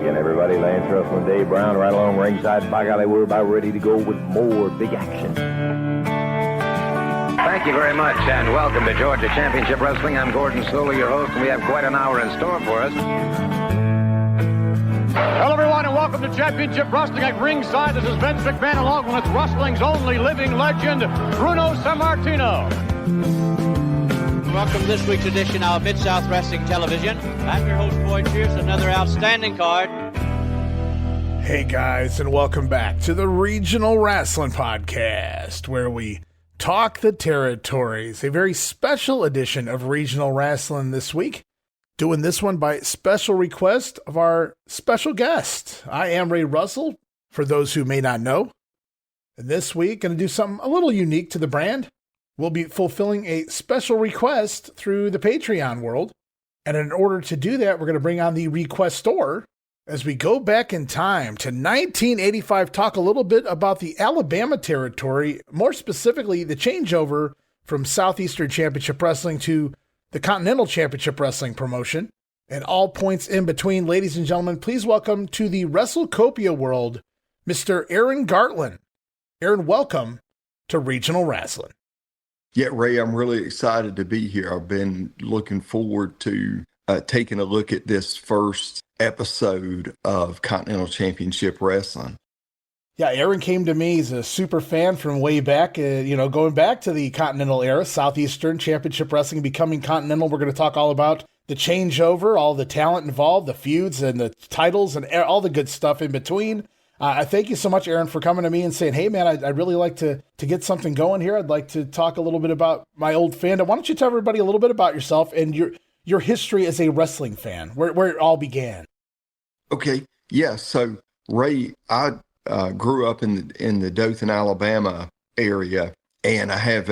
again, everybody. Lance Russell and Dave Brown right along ringside. By golly, we're about ready to go with more big action. Thank you very much, and welcome to Georgia Championship Wrestling. I'm Gordon Solie, your host, and we have quite an hour in store for us. Hello, everyone, and welcome to Championship Wrestling at ringside. This is Vince McMahon, along with wrestling's only living legend, Bruno Sammartino. Welcome to this week's edition of Mid-South Wrestling Television. I'm your host, Boyd Pierce, another outstanding card. Hey, guys, and welcome back to the Regional Wrestling Podcast, where we talk the territories. A very special edition of Regional Wrestling this week. Doing this one by special request of our special guest. I am Ray Russell, for those who may not know. And this week, going to do something a little unique to the brand. We'll be fulfilling a special request through the Patreon world. And in order to do that, we're going to bring on the requestor as we go back in time to 1985, talk a little bit about the Alabama territory, more specifically the changeover from Southeastern Championship Wrestling to the Continental Championship Wrestling promotion, and all points in between. Ladies and gentlemen, please welcome to the WrestleCopia world, Mr. Aaron Gartland. Aaron, welcome to Regional Wrestling. Yeah, Ray, I'm really excited to be here. I've been looking forward to taking a look at this first episode of Continental Championship Wrestling. Yeah, Aaron came to me. He's a super fan from way back, going back to the Continental era, Southeastern Championship Wrestling becoming Continental. We're going to talk all about the changeover, all the talent involved, the feuds and the titles and all the good stuff in between. I thank you so much, Aaron, for coming to me and saying, hey, man, I'd really like to get something going here. I'd like to talk a little bit about my old fandom. Why don't you tell everybody a little bit about yourself and your history as a wrestling fan, where it all began? Okay, yeah, so Ray, I grew up in the Dothan, Alabama area, and I have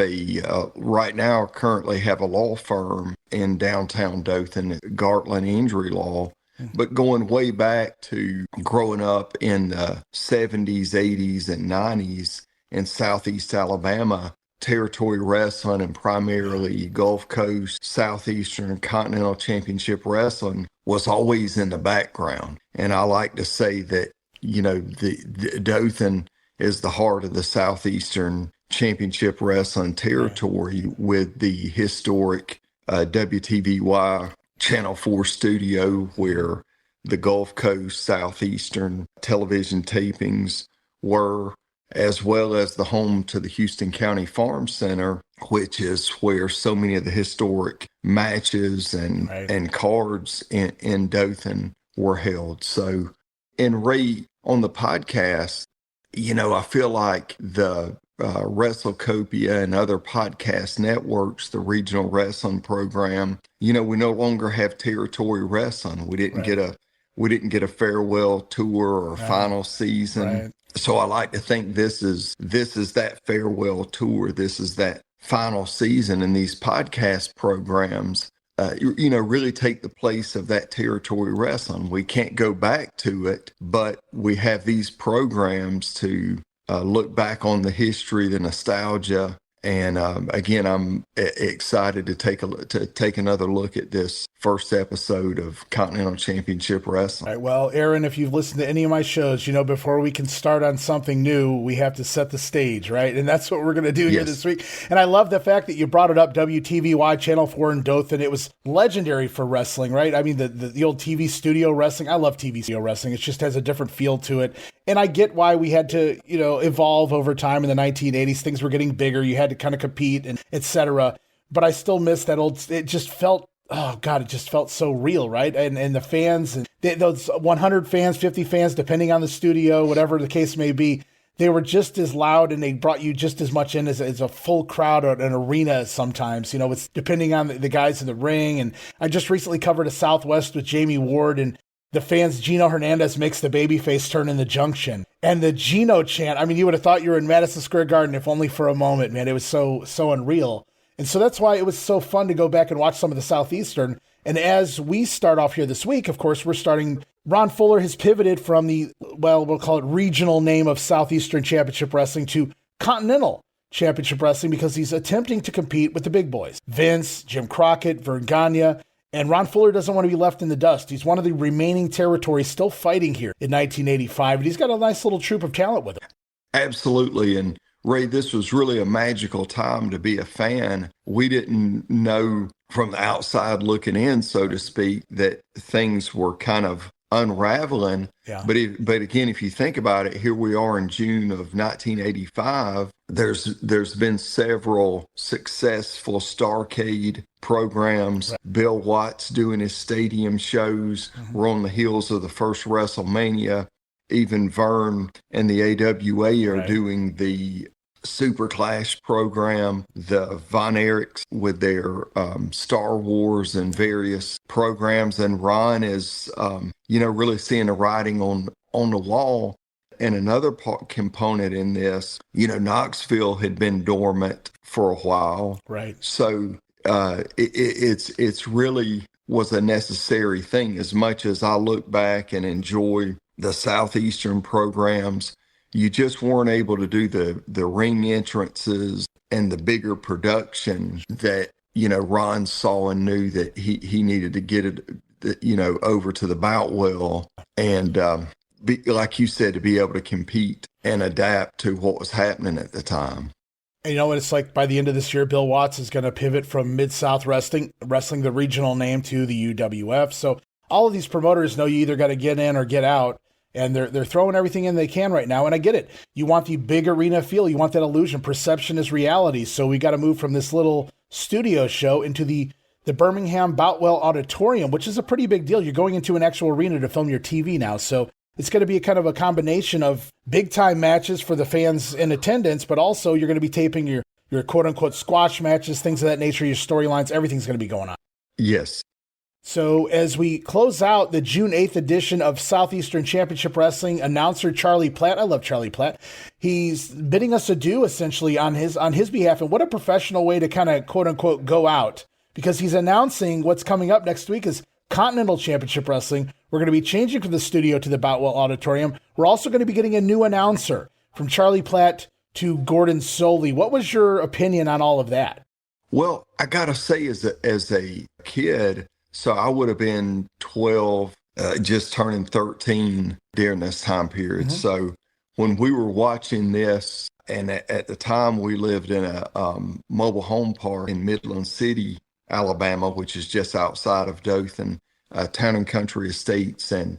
right now currently have a law firm in downtown Dothan, Gartland Injury Law. But going way back to growing up in the 70s, 80s, and 90s in Southeast Alabama, territory wrestling and primarily Gulf Coast, Southeastern, Continental Championship Wrestling was always in the background. And I like to say that, the Dothan is the heart of the Southeastern Championship Wrestling territory with the historic WTVY Channel 4 studio where the Gulf Coast Southeastern television tapings were, as well as the home to the Houston County Farm Center, which is where so many of the historic matches and cards in Dothan were held. So, and Ray, on the podcast, I feel like the WrestleCopia and other podcast networks, the regional wrestling program, we no longer have territory wrestling. We didn't get a farewell tour or final season. Right. So I like to think this is that farewell tour. This is that final season, and these podcast programs, really take the place of that territory wrestling. We can't go back to it, but we have these programs to look back on the history, the nostalgia, and again, I'm excited to take another look at this first episode of Continental Championship Wrestling. All right, well, Aaron, if you've listened to any of my shows, before we can start on something new, we have to set the stage, right? And that's what we're going to do here this week. And I love the fact that you brought it up, WTVY Channel 4 in Dothan. It was legendary for wrestling, right? I mean, the old TV studio wrestling. I love TV studio wrestling. It just has a different feel to it. And I get why we had to, evolve over time in the 1980s. Things were getting bigger. You had to kind of compete and et cetera. But I still miss that it just felt, oh God, it just felt so real, right? And the fans, and those 100 fans, 50 fans, depending on the studio, whatever the case may be, they were just as loud and they brought you just as much in as a full crowd or an arena sometimes. It's depending on the guys in the ring. And I just recently covered a Southwest with Jamie Ward, and the fans, Gino Hernandez makes the babyface turn in the Junction. And the Gino chant, I mean, you would have thought you were in Madison Square Garden if only for a moment, man. It was so unreal. And so that's why it was so fun to go back and watch some of the Southeastern. And as we start off here this week, of course, we're starting, Ron Fuller has pivoted from we'll call it regional name of Southeastern Championship Wrestling to Continental Championship Wrestling because he's attempting to compete with the big boys. Vince, Jim Crockett, Vern Gagne, And Ron Fuller doesn't want to be left in the dust. He's one of the remaining territories still fighting here in 1985, and he's got a nice little troop of talent with him. Absolutely. And Ray, this was really a magical time to be a fan. We didn't know from the outside looking in, so to speak, that things were kind of unraveling. Yeah. But again, if you think about it, here we are in June of 1985. There's been several successful Starcade programs. Right. Bill Watts doing his stadium shows. Mm-hmm. We're on the heels of the first WrestleMania. Even Vern and the AWA are doing the Super Clash program, the Von Erichs with their Star Wars and various programs. And Ron is, really seeing the writing on the wall. And another component in this, Knoxville had been dormant for a while. Right. So it's really was a necessary thing. As much as I look back and enjoy the Southeastern programs, you just weren't able to do the ring entrances and the bigger production that, Ron saw and knew that he needed to get it, over to the Boutwell and, like you said, to be able to compete and adapt to what was happening at the time. And you know what it's like by the end of this year, Bill Watts is going to pivot from Mid-South Wrestling, the regional name, to the UWF. So all of these promoters know you either got to get in or get out. And they're throwing everything in they can right now. And I get it. You want the big arena feel. You want that illusion. Perception is reality. So we got to move from this little studio show into the Birmingham Boutwell Auditorium, which is a pretty big deal. You're going into an actual arena to film your TV now. So it's going to be a kind of a combination of big-time matches for the fans in attendance, but also you're going to be taping your quote-unquote squash matches, things of that nature, your storylines. Everything's going to be going on. Yes. So as we close out the June 8th edition of Southeastern Championship Wrestling, announcer Charlie Platt, I love Charlie Platt, he's bidding us adieu essentially on his behalf. And what a professional way to kind of quote unquote go out, because he's announcing what's coming up next week is Continental Championship Wrestling. We're going to be changing from the studio to the Boutwell Auditorium. We're also going to be getting a new announcer from Charlie Platt to Gordon Soley. What was your opinion on all of that? Well, I got to say as a kid, so I would have been 12, just turning 13 during this time period. Mm-hmm. So when we were watching this, and at the time we lived in a mobile home park in Midland City, Alabama, which is just outside of Dothan, Town and Country Estates, and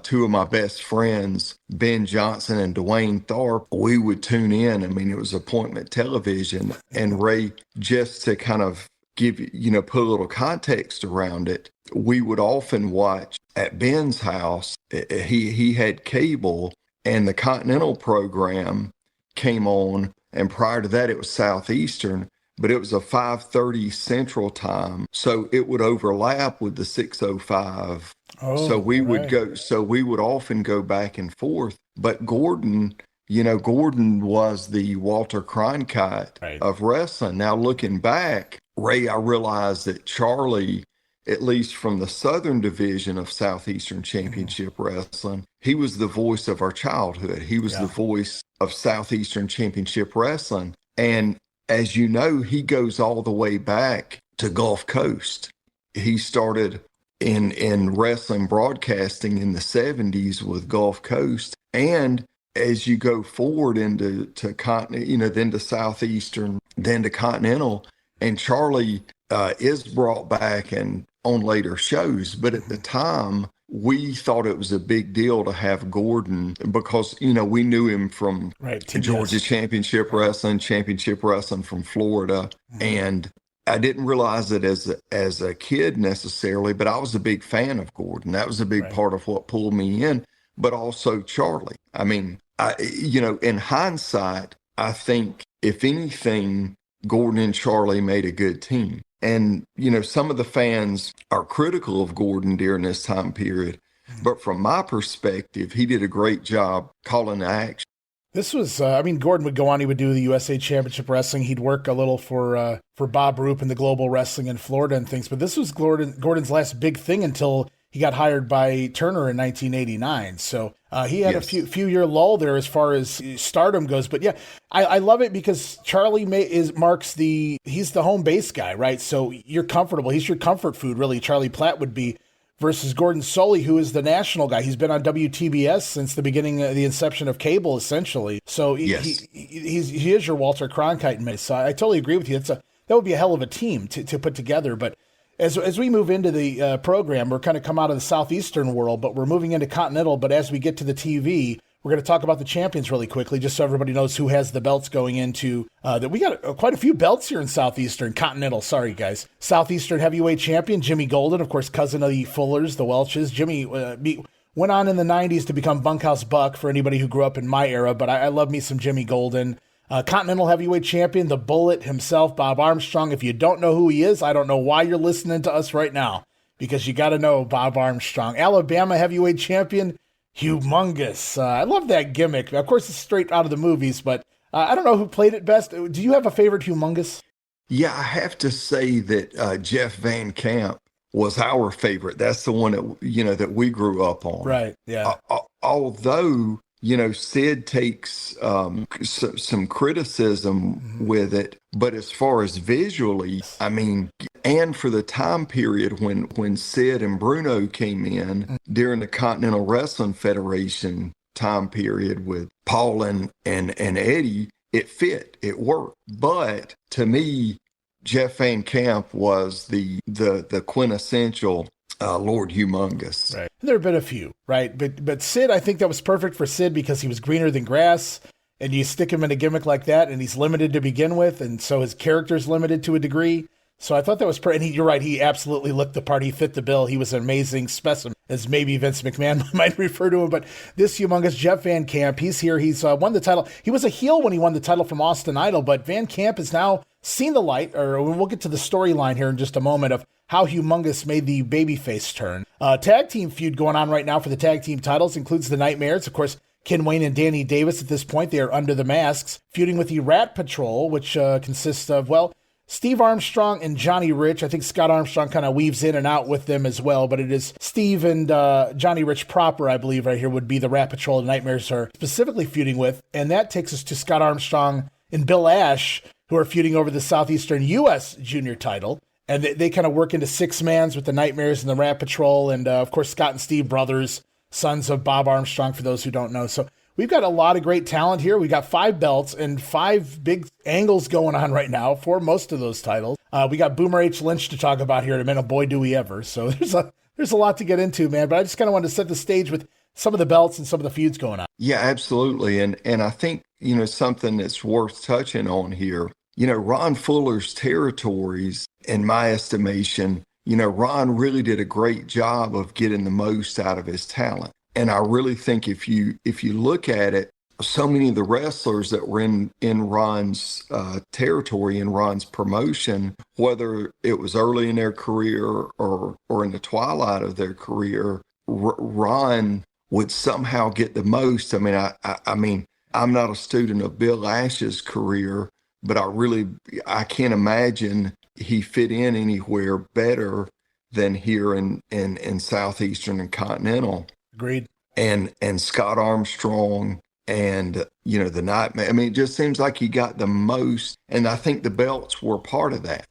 two of my best friends, Ben Johnson and Dwayne Tharp, we would tune in. I mean, it was appointment television. And Ray, just to kind of give put a little context around it, we would often watch at Ben's house. He had cable, and the Continental program came on, and prior to that it was Southeastern, but it was a 5:30 Central Time, so it would overlap with the 6:05. So we would go. So we would often go back and forth. But Gordon was the Walter Cronkite of wrestling. Now looking back, Ray, I realized that Charlie, at least from the Southern Division of Southeastern Championship Wrestling, he was the voice of our childhood. He was the voice of Southeastern Championship Wrestling. And as you know, he goes all the way back to Gulf Coast. He started in wrestling broadcasting in the 70s with Gulf Coast. And as you go forward into then to Southeastern, then to Continental, and Charlie is brought back and on later shows. But at the time, we thought it was a big deal to have Gordon because, we knew him from Georgia Championship Wrestling from Florida. Mm-hmm. And I didn't realize it as a kid necessarily, but I was a big fan of Gordon. That was a big part of what pulled me in, but also Charlie. I mean, in hindsight, I think if anything, Gordon and Charlie made a good team. And, some of the fans are critical of Gordon during this time period. But from my perspective, he did a great job calling the action. This was, Gordon would go on, he would do the USA Championship Wrestling. He'd work a little for Bob Roop and the Global Wrestling in Florida and things. But this was Gordon's last big thing until he got hired by Turner in 1989. So he had a few year lull there as far as stardom goes. But yeah, I love it because Charlie he's the home base guy, right? So you're comfortable. He's your comfort food, really. Charlie Platt would be, versus Gordon Solie, who is the national guy. He's been on WTBS since the beginning of the inception of cable, essentially. So he is your Walter Cronkite. So I totally agree with you. That would be a hell of a team to put together. But as we move into the program, we're kind of come out of the Southeastern world, but we're moving into Continental. But as we get to the TV, we're going to talk about the champions really quickly, just so everybody knows who has the belts going into that. We got quite a few belts here in Southeastern. Continental, sorry, guys. Southeastern heavyweight champion, Jimmy Golden, of course, cousin of the Fullers, the Welches. Jimmy went on in the 90s to become Bunkhouse Buck for anybody who grew up in my era, but I love me some Jimmy Golden. Continental heavyweight champion, the Bullet himself, Bob Armstrong. If you don't know who he is, I don't know why you're listening to us right now, because you got to know Bob Armstrong. Alabama heavyweight champion, Humongous. I love that gimmick. Of course, it's straight out of the movies, but I don't know who played it best. Do you have a favorite Humongous? Yeah, I have to say that Jeff Van Camp was our favorite. That's the one that we grew up on. Right. Yeah. Although Sid takes some criticism with it, but as far as visually, I mean, and for the time period when Sid and Bruno came in during the Continental Wrestling Federation time period with Paul and Eddie, it fit, it worked. But to me, Jeff Van Camp was the quintessential Lord Humongous. Right. There have been a few, right? But Sid, I think that was perfect for Sid because he was greener than grass, and you stick him in a gimmick like that, and he's limited to begin with, and so his character's limited to a degree. So I thought that was pretty. And you're right, he absolutely looked the part. He fit the bill. He was an amazing specimen, as maybe Vince McMahon might refer to him. But this Humongous, Jeff Van Camp, he's here. He's won the title. He was a heel when he won the title from Austin Idol, but Van Camp has now seen the light, or we'll get to the storyline here in just a moment of how Humongous made the babyface turn. Tag team feud going on right now for the tag team titles includes the Nightmares. Of course, Ken Wayne and Danny Davis at this point, they are under the masks, feuding with the Rat Patrol, which consists of, Steve Armstrong and Johnny Rich. I think Scott Armstrong kind of weaves in and out with them as well, but it is Steve and Johnny Rich proper, I believe, right here would be the Rat Patrol the Nightmares are specifically feuding with. And that takes us to Scott Armstrong and Bill Ash, who are feuding over the Southeastern U.S. Junior title. And they kind of work into six-mans with the Nightmares and the Rat Patrol. And, of course, Scott and Steve brothers, sons of Bob Armstrong, for those who don't know. So we've got a lot of great talent here. We got 5 belts and 5 big angles going on right now for most of those titles. We got Boomer H. Lynch to talk about here in a minute. Boy, do we ever. So there's a lot to get into, man. But I just kind of wanted to set the stage with some of the belts and some of the feuds going on. Yeah, absolutely. And I think, something that's worth touching on here, Ron Fuller's territories, in my estimation, Ron really did a great job of getting the most out of his talent. And I really think if you look at it, so many of the wrestlers that were in Ron's territory, in Ron's promotion, whether it was early in their career or in the twilight of their career, Ron would somehow get the most. I mean, I'm not a student of Bill Ash's career, but I can't imagine he fit in anywhere better than here in Southeastern and Continental. Agreed. And Scott Armstrong and, the Nightmare. I mean, it just seems like he got the most. And I think the belts were part of that.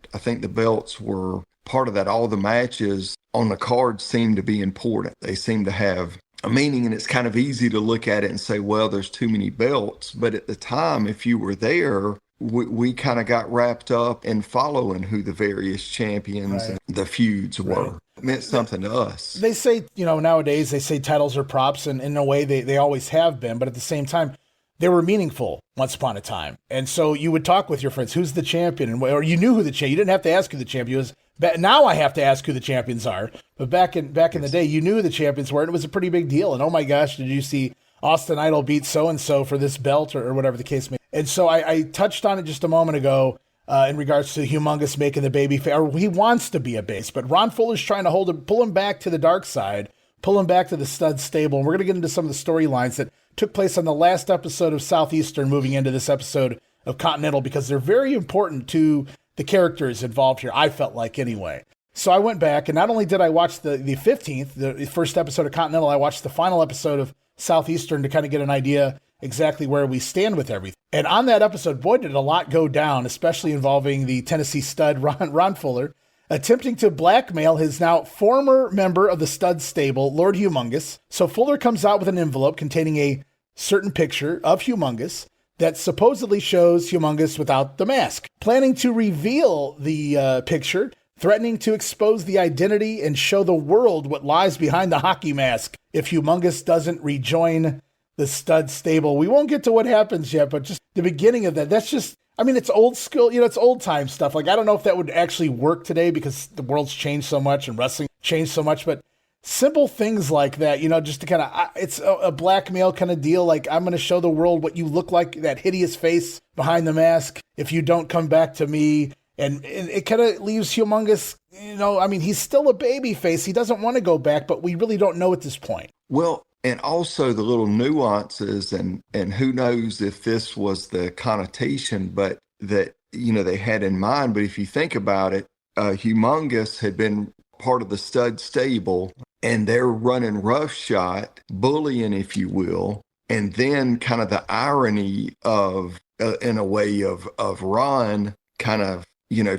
All the matches on the card seem to be important. They seem to have a meaning, and it's kind of easy to look at it and say, well, there's too many belts. But at the time, if you were there, we kind of got wrapped up in following who the various champions and the feuds were. Right. It meant something to us. They say, nowadays they say titles are props, and in a way they always have been, but at the same time, they were meaningful once upon a time. And so you would talk with your friends, who's the champion? Or you knew who the champion, you didn't have to ask who the champion was. Now I have to ask who the champions are. But back in the day, you knew who the champions were, and it was a pretty big deal. And oh my gosh, did you see Austin Idol beat so-and-so for this belt or whatever the case may be. And so I touched on it just a moment ago in regards to Humongous making the baby face, or he wants to be a base, but Ron Fuller's trying to pull him back to the dark side, pull him back to the stud stable. And we're going to get into some of the storylines that took place on the last episode of Southeastern moving into this episode of Continental, because they're very important to the characters involved here, I felt like anyway. So I went back, and not only did I watch the 15th, the first episode of Continental, I watched the final episode of Southeastern to kind of get an idea exactly where we stand with everything. And on that episode, boy, did a lot go down, especially involving the Tennessee stud, Ron Fuller, attempting to blackmail his now former member of the stud stable, Lord Humongous. So Fuller comes out with an envelope containing a certain picture of Humongous that supposedly shows Humongous without the mask, planning to reveal the picture, threatening to expose the identity and show the world what lies behind the hockey mask if Humongous doesn't rejoin the stud stable. We won't get to what happens yet, but just the beginning of that, that's just, I mean, it's old school, it's old time stuff. Like, I don't know if that would actually work today because the world's changed so much and wrestling changed so much, but simple things like that, just to kind of, it's a blackmail kind of deal. Like, I'm going to show the world what you look like, that hideous face behind the mask, if you don't come back to me. And it kind of leaves Humongous, he's still a baby face. He doesn't want to go back, but we really don't know at this point. Well, and also the little nuances, and who knows if this was the connotation, but that, they had in mind. But if you think about it, Humongous had been part of the stud stable, and they're running roughshod, bullying, if you will. And then kind of the irony of, in a way, of Ron kind of,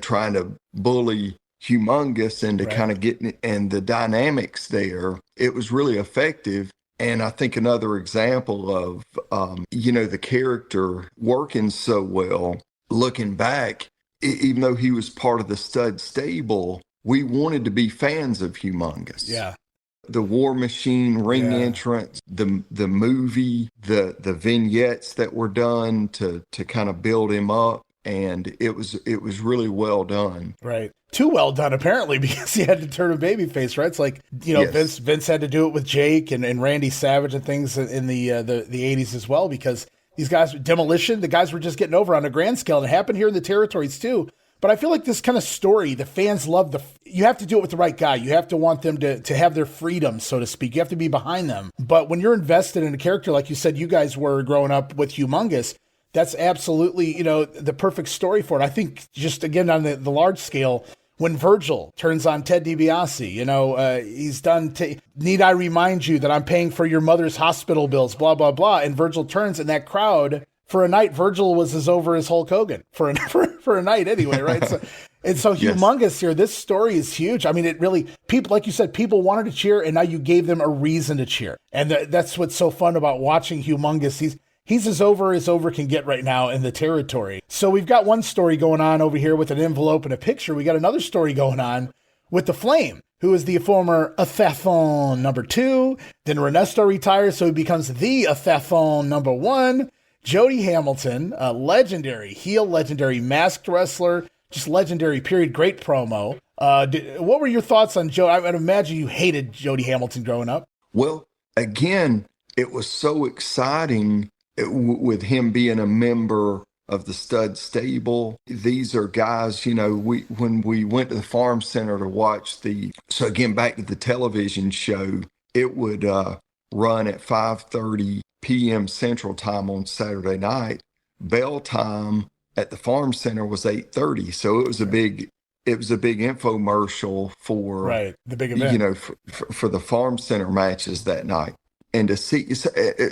trying to bully Humongous into kind of getting, and the dynamics there, it was really effective. And I think another example of, the character working so well, looking back, even though he was part of the stud stable, we wanted to be fans of Humongous. Yeah. The War Machine ring entrance, the movie, the vignettes that were done to kind of build him up. And it was really well done. Right. Too well done, apparently, because he had to turn a babyface, right? It's like, Vince had to do it with Jake and Randy Savage and things in the 80s as well, because these guys, Demolition, the guys were just getting over on a grand scale. And it happened here in the territories too. But I feel like this kind of story, the fans love you have to do it with the right guy. You have to want them to have their freedom, so to speak. You have to be behind them. But when you're invested in a character, like you said, you guys were growing up with Humongous, that's absolutely, the perfect story for it. I think just, again, on the large scale, when Virgil turns on Ted DiBiase, he's done, need I remind you that I'm paying for your mother's hospital bills, blah, blah, blah. And Virgil turns, and that crowd, for a night, Virgil was as over as Hulk Hogan for a night anyway, right? So, and so Humongous here, this story is huge. I mean, it really, people, like you said, people wanted to cheer, and now you gave them a reason to cheer. And that's what's so fun about watching Humongous. He's as over can get right now in the territory. So we've got one story going on over here with an envelope and a picture. We got another story going on with the Flame, who is the former Athafon number 2. Then Ernesto retires, so he becomes the Athafon number 1. Jody Hamilton, a legendary heel, legendary masked wrestler, just legendary, period. Great promo. What were your thoughts on Joe? I would imagine you hated Jody Hamilton growing up. Well, again, it was so exciting with him being a member of the stud stable. These are guys, when we went to the farm center to watch so again, back to the television show, it would run at 5:30 p.m. Central Time on Saturday night. Bell time at the farm center was 8:30. So it was a big infomercial for the big event, for the farm center matches that night. And to see,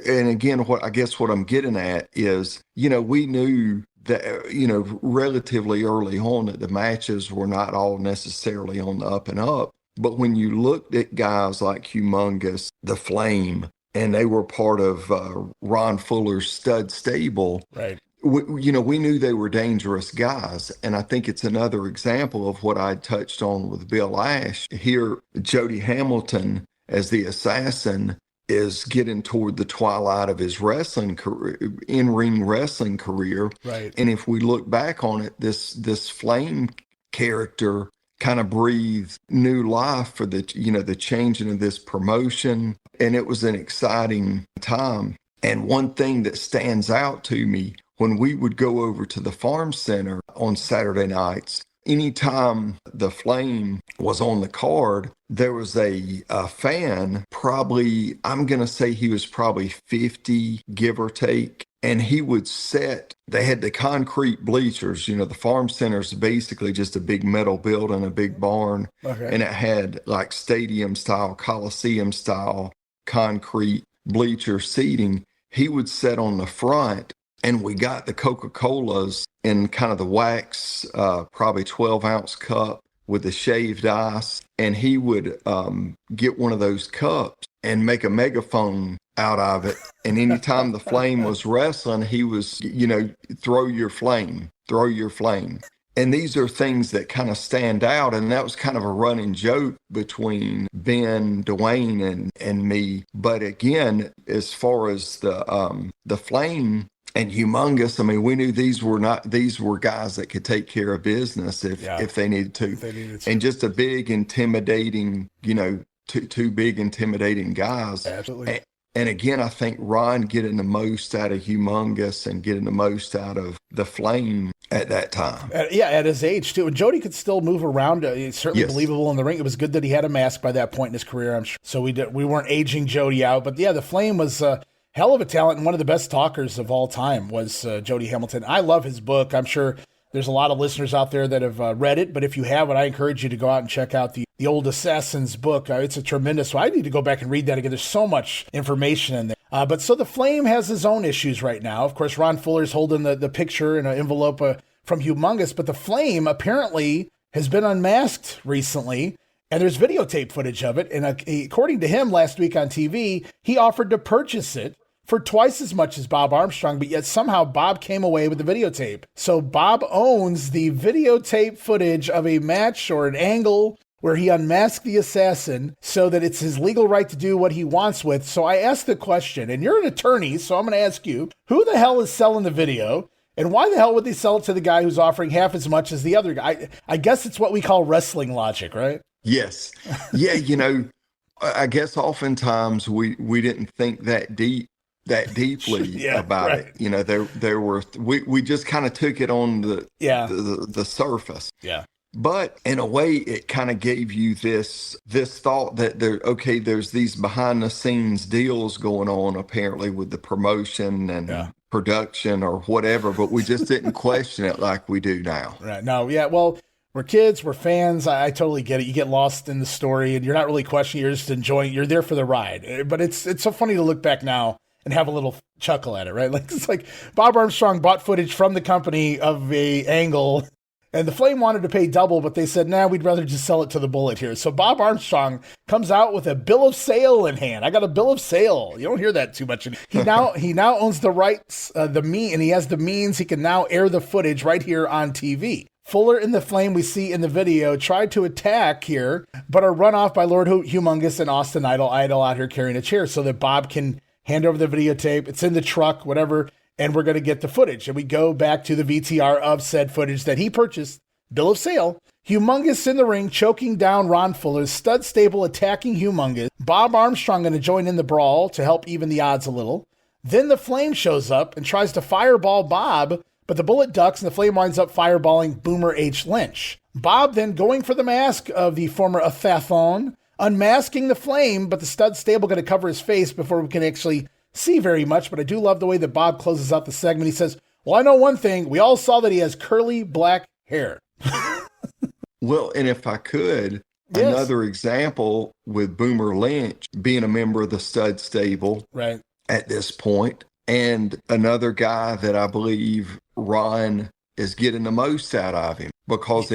and again, what I'm getting at is, we knew that, relatively early on that the matches were not all necessarily on the up and up. But when you looked at guys like Humongous, the Flame, and they were part of Ron Fuller's stud stable, right? We knew they were dangerous guys. And I think it's another example of what I touched on with Bill Ash. Here, Jody Hamilton as the assassin is getting toward the twilight of his wrestling career, in-ring wrestling career. Right. And if we look back on it, this Flame character kind of breathed new life for the changing of this promotion. And it was an exciting time. And one thing that stands out to me, when we would go over to the farm center on Saturday nights, anytime the Flame was on the card, there was a fan, probably, I'm going to say he was probably 50, give or take. and he would they had the concrete bleachers, the farm center's basically just a big metal building, a big barn. Okay. And it had like stadium style, Coliseum style concrete bleacher seating. He would sit on the front, and we got the Coca-Colas in kind of the wax, probably 12-ounce cup with the shaved ice. And he would get one of those cups and make a megaphone out of it. And anytime the Flame was wrestling, he was, throw your flame. And these are things that kind of stand out. And that was kind of a running joke between Ben, Dwayne, and me. But again, as far as the Flame and Humongous, I mean, we knew these were guys that could take care of business if they needed to. And just a big, intimidating, two big, intimidating guys. Absolutely. And again, I think Ron getting the most out of Humongous and getting the most out of the Flame at that time. At his age, too. And Jody could still move around. He's certainly believable in the ring. It was good that he had a mask by that point in his career, I'm sure. So we weren't aging Jody out. But yeah, the Flame was a hell of a talent, and one of the best talkers of all time was Jody Hamilton. I love his book. I'm sure there's a lot of listeners out there that have read it, but if you haven't, I encourage you to go out and check out the Old Assassins book. It's a tremendous one. I need to go back and read that again. There's so much information in there. But so the Flame has his own issues right now. Of course, Ron Fuller's holding the picture in an envelope from Humongous, but the Flame apparently has been unmasked recently, and there's videotape footage of it. And according to him last week on TV, he offered to purchase it for twice as much as Bob Armstrong, but yet somehow Bob came away with the videotape. So Bob owns the videotape footage of a match or an angle where he unmasked the assassin so that it's his legal right to do what he wants with. So I asked the question, and you're an attorney, so I'm going to ask you, who the hell is selling the video? And why the hell would they sell it to the guy who's offering half as much as the other guy? I guess it's what we call wrestling logic, right? Yes. Yeah, I guess oftentimes we didn't think that deeply about it. There were we just kind of took it on the surface. Yeah. But in a way, it kind of gave you this thought that there's these behind the scenes deals going on apparently with the promotion and production or whatever, but we just didn't question it like we do now. Right. No. Yeah. Well, we're kids, we're fans. I totally get it. You get lost in the story and you're not really questioning. You're just enjoying. You're there for the ride. But it's so funny to look back now and have a little chuckle at it, right? Like it's like Bob Armstrong bought footage from the company of a angle, and the Flame wanted to pay double, but they said, we'd rather just sell it to the Bullet here. So Bob Armstrong comes out with a bill of sale in hand. I got a bill of sale. You don't hear that too much. He now owns the rights, and he has the means. He can now air the footage right here on TV. Fuller and the Flame we see in the video tried to attack here, but are run off by Lord Humongous and Austin Idol out here carrying a chair so that Bob can hand over the videotape. It's in the truck, whatever, and we're going to get the footage. And we go back to the VTR of said footage that he purchased, bill of sale. Humongous in the ring, choking down Ron Fuller. Stud Stable attacking Humongous. Bob Armstrong going to join in the brawl to help even the odds a little. Then the Flame shows up and tries to fireball Bob, but the Bullet ducks and the Flame winds up fireballing Boomer H. Lynch. Bob then going for the mask of the former Athathon, unmasking the Flame, but the Stud Stable going to cover his face before we can actually see very much. But I do love the way that Bob closes out the segment. He says, well, I know one thing. We all saw that he has curly black hair. Well, and if I could, another example with Boomer Lynch being a member of the Stud Stable right at this point, and another guy that I believe Ron is getting the most out of him because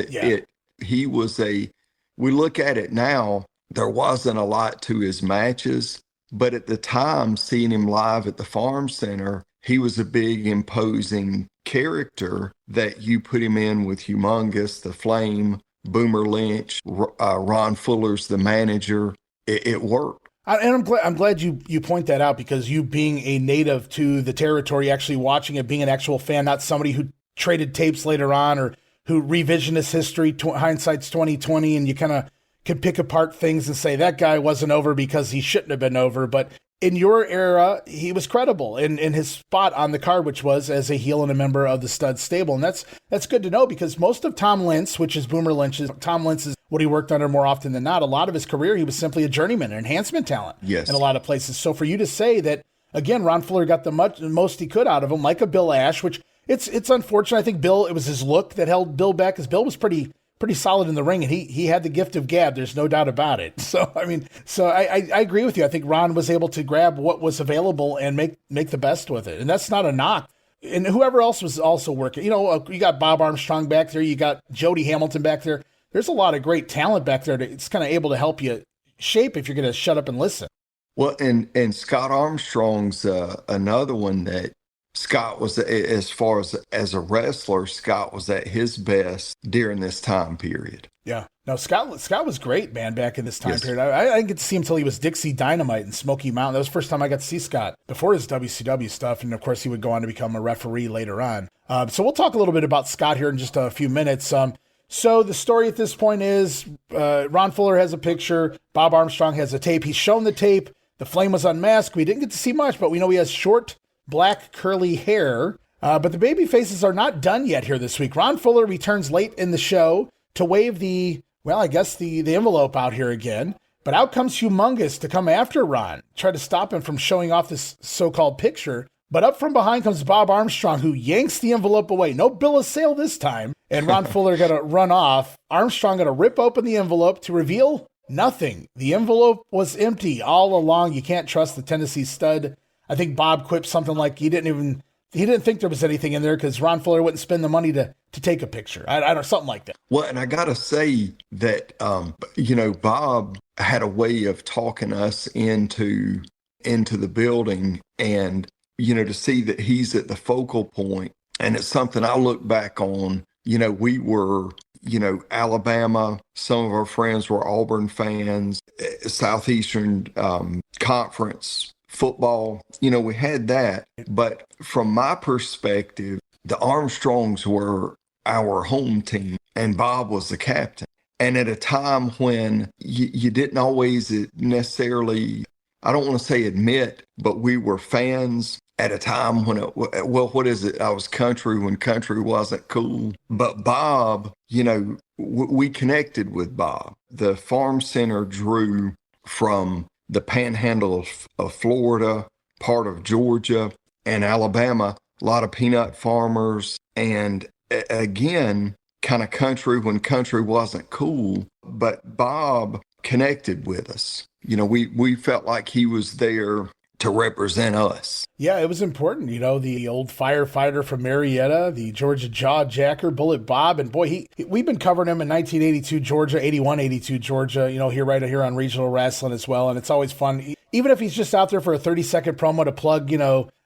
he was we look at it now, there wasn't a lot to his matches, but at the time, seeing him live at the Farm Center, he was a big, imposing character that you put him in with Humongous, the Flame, Boomer Lynch, Ron Fuller's the manager. It worked. And I'm glad you point that out, because you being a native to the territory, actually watching it, being an actual fan, not somebody who traded tapes later on or who revisionist history, hindsight's 2020, and you kind of can pick apart things and say that guy wasn't over because he shouldn't have been over. But in your era, he was credible in his spot on the card, which was as a heel and a member of the Stud Stable. And that's good to know, because most of Tom Lentz, which is Boomer Lynch's, Tom Lentz is what he worked under more often than not. A lot of his career, he was simply a journeyman, an enhancement talent in a lot of places. So for you to say that again, Ron Fuller got the most he could out of him, like a Bill Ash, which it's unfortunate. I think Bill, it was his look that held Bill back, because Bill was pretty solid in the ring, and he had the gift of gab. There's no doubt about it. So, I agree with you. I think Ron was able to grab what was available and make the best with it. And that's not a knock. And whoever else was also working, you got Bob Armstrong back there. You got Jody Hamilton back there. There's a lot of great talent back there. It's kind of able to help you shape if you're going to shut up and listen. Well, and Scott Armstrong's another one that Scott was, as far as a wrestler, Scott was at his best during this time period. Yeah. No, Scott was great, man, back in this time period. I didn't get to see him until he was Dixie Dynamite and Smoky Mountain. That was the first time I got to see Scott before his WCW stuff. And of course, he would go on to become a referee later on. So we'll talk a little bit about Scott here in just a few minutes. So the story at this point is Ron Fuller has a picture. Bob Armstrong has a tape. He's shown the tape. The Flame was unmasked. We didn't get to see much, but we know he has short, black, curly hair. But the baby faces are not done yet here this week. Ron Fuller returns late in the show to wave the envelope out here again. But out comes Humongous to come after Ron, try to stop him from showing off this so-called picture. But up from behind comes Bob Armstrong, who yanks the envelope away. No bill of sale this time. And Ron Fuller got to run off. Armstrong got to rip open the envelope to reveal nothing. The envelope was empty all along. You can't trust the Tennessee Stud. I think Bob quipped something like he didn't think there was anything in there because Ron Fuller wouldn't spend the money to take a picture. I don't know, something like that. Well, and I got to say that, Bob had a way of talking us into the building, and, to see that he's at the focal point. And it's something I look back on. We were, Alabama. Some of our friends were Auburn fans, Southeastern Conference football. We had that. But from my perspective, the Armstrongs were our home team, and Bob was the captain. And at a time when you didn't always necessarily, I don't want to say admit, but we were fans at a time when I was country when country wasn't cool. But Bob, we connected with Bob. The Farm Center drew from the panhandle of Florida, part of Georgia, and Alabama, a lot of peanut farmers, and again, kind of country when country wasn't cool. But Bob connected with us. We felt like he was there to represent us. Yeah, it was important. The old firefighter from Marietta, the Georgia jaw jacker, Bullet Bob. And boy, we've been covering him in 1982 Georgia, 81-82 Georgia, right here on Regional Rasslin as well. And it's always fun. Even if he's just out there for a 30-second promo to plug,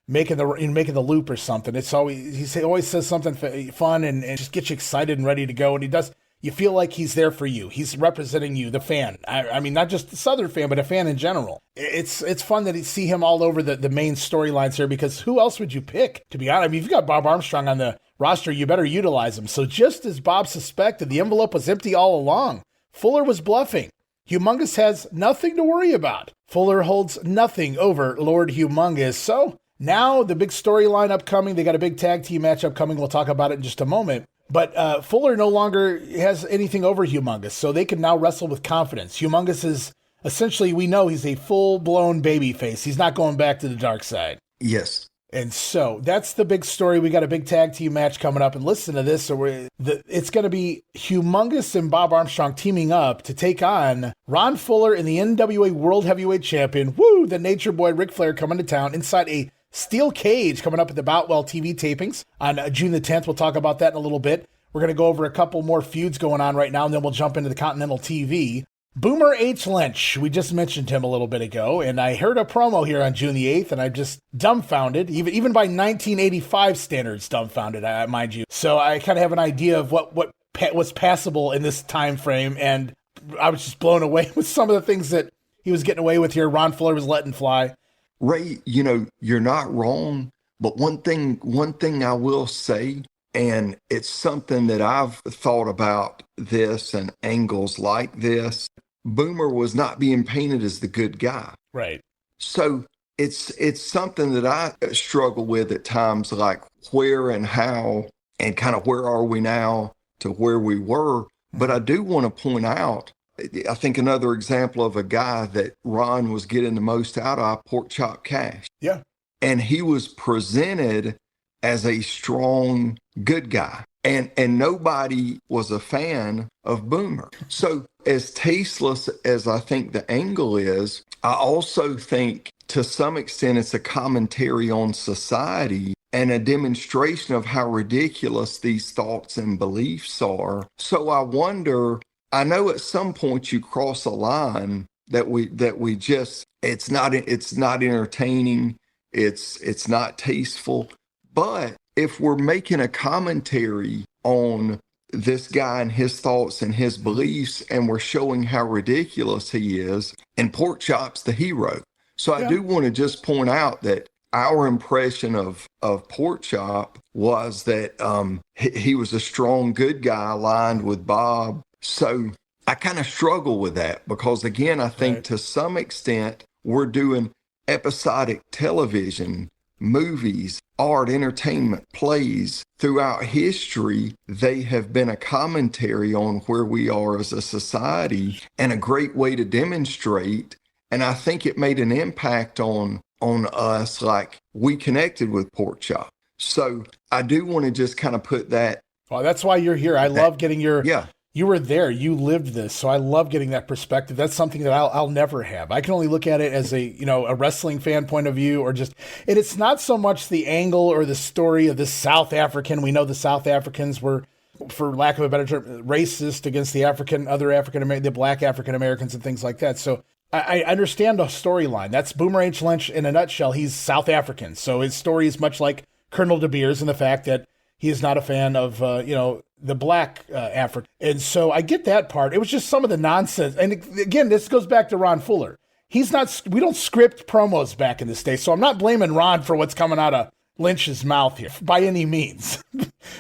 making the loop or something. He always says something fun and just gets you excited and ready to go. And he does. You feel like he's there for you. He's representing you, the fan. I mean, not just the Southern fan, but a fan in general. It's fun to see him all over the main storylines here, because who else would you pick, to be honest? I mean, if you've got Bob Armstrong on the roster, you better utilize him. So just as Bob suspected, the envelope was empty all along. Fuller was bluffing. Humongous has nothing to worry about. Fuller holds nothing over Lord Humongous. So now the big storyline upcoming. They got a big tag team match upcoming. We'll talk about it in just a moment. But Fuller no longer has anything over Humongous, so they can now wrestle with confidence. Humongous is essentially, we know he's a full-blown babyface. He's not going back to the dark side. Yes. And so that's the big story. We got a big tag team match coming up, and listen to this. It's going to be Humongous and Bob Armstrong teaming up to take on Ron Fuller and the NWA World Heavyweight Champion, the Nature Boy Ric Flair, coming to town inside a steel cage, coming up at the Boutwell TV tapings on June the 10th. We'll talk about that in a little bit. We're going to go over a couple more feuds going on right now, and then we'll jump into the Continental TV. Boomer H. Lynch, we just mentioned him a little bit ago, and I heard a promo here on June the 8th, and I'm just dumbfounded, even by 1985 standards, dumbfounded, mind you. So I kind of have an idea of what was passable in this time frame, and I was just blown away with some of the things that he was getting away with here. Ron Fuller was letting fly. Ray, you're not wrong, but one thing I will say, and it's something that I've thought about this and angles like this, Boomer was not being painted as the good guy. Right. So it's something that I struggle with at times, like where and how and kind of where are we now to where we were. But I do want to point out, I think another example of a guy that Ron was getting the most out of, Pork Chop Cash. Yeah. and he was presented as a strong good guy. And nobody was a fan of Boomer. So as tasteless as I think the angle is, I also think to some extent it's a commentary on society and a demonstration of how ridiculous these thoughts and beliefs are. So I wonder, I know at some point you cross a line that we just, it's not entertaining, it's not tasteful. But if we're making a commentary on this guy and his thoughts and his beliefs, and we're showing how ridiculous he is, and Porkchop's the hero. So I do want to just point out that our impression of Porkchop was that he was a strong, good guy aligned with Bob. So I kind of struggle with that because, again, I think to some extent we're doing episodic television, movies, art, entertainment, plays. Throughout history, they have been a commentary on where we are as a society and a great way to demonstrate. And I think it made an impact on us, like we connected with Porkchop. So I do want to just kind of put that. Well, that's why you're here. I love getting your, you were there, you lived this. So I love getting that perspective. That's something that I'll never have. I can only look at it as a wrestling fan point of view, or just, and it's not so much the angle or the story of the South African. We know the South Africans were, for lack of a better term, racist against the the black African Americans and things like that. So I understand the storyline. That's Boomer H. Lynch in a nutshell. He's South African. So his story is much like Colonel De Beers in the fact that he is not a fan of, the black African. And so I get that part. It was just some of the nonsense. And again, this goes back to Ron Fuller. We don't script promos back in this day. So I'm not blaming Ron for what's coming out of Lynch's mouth here by any means,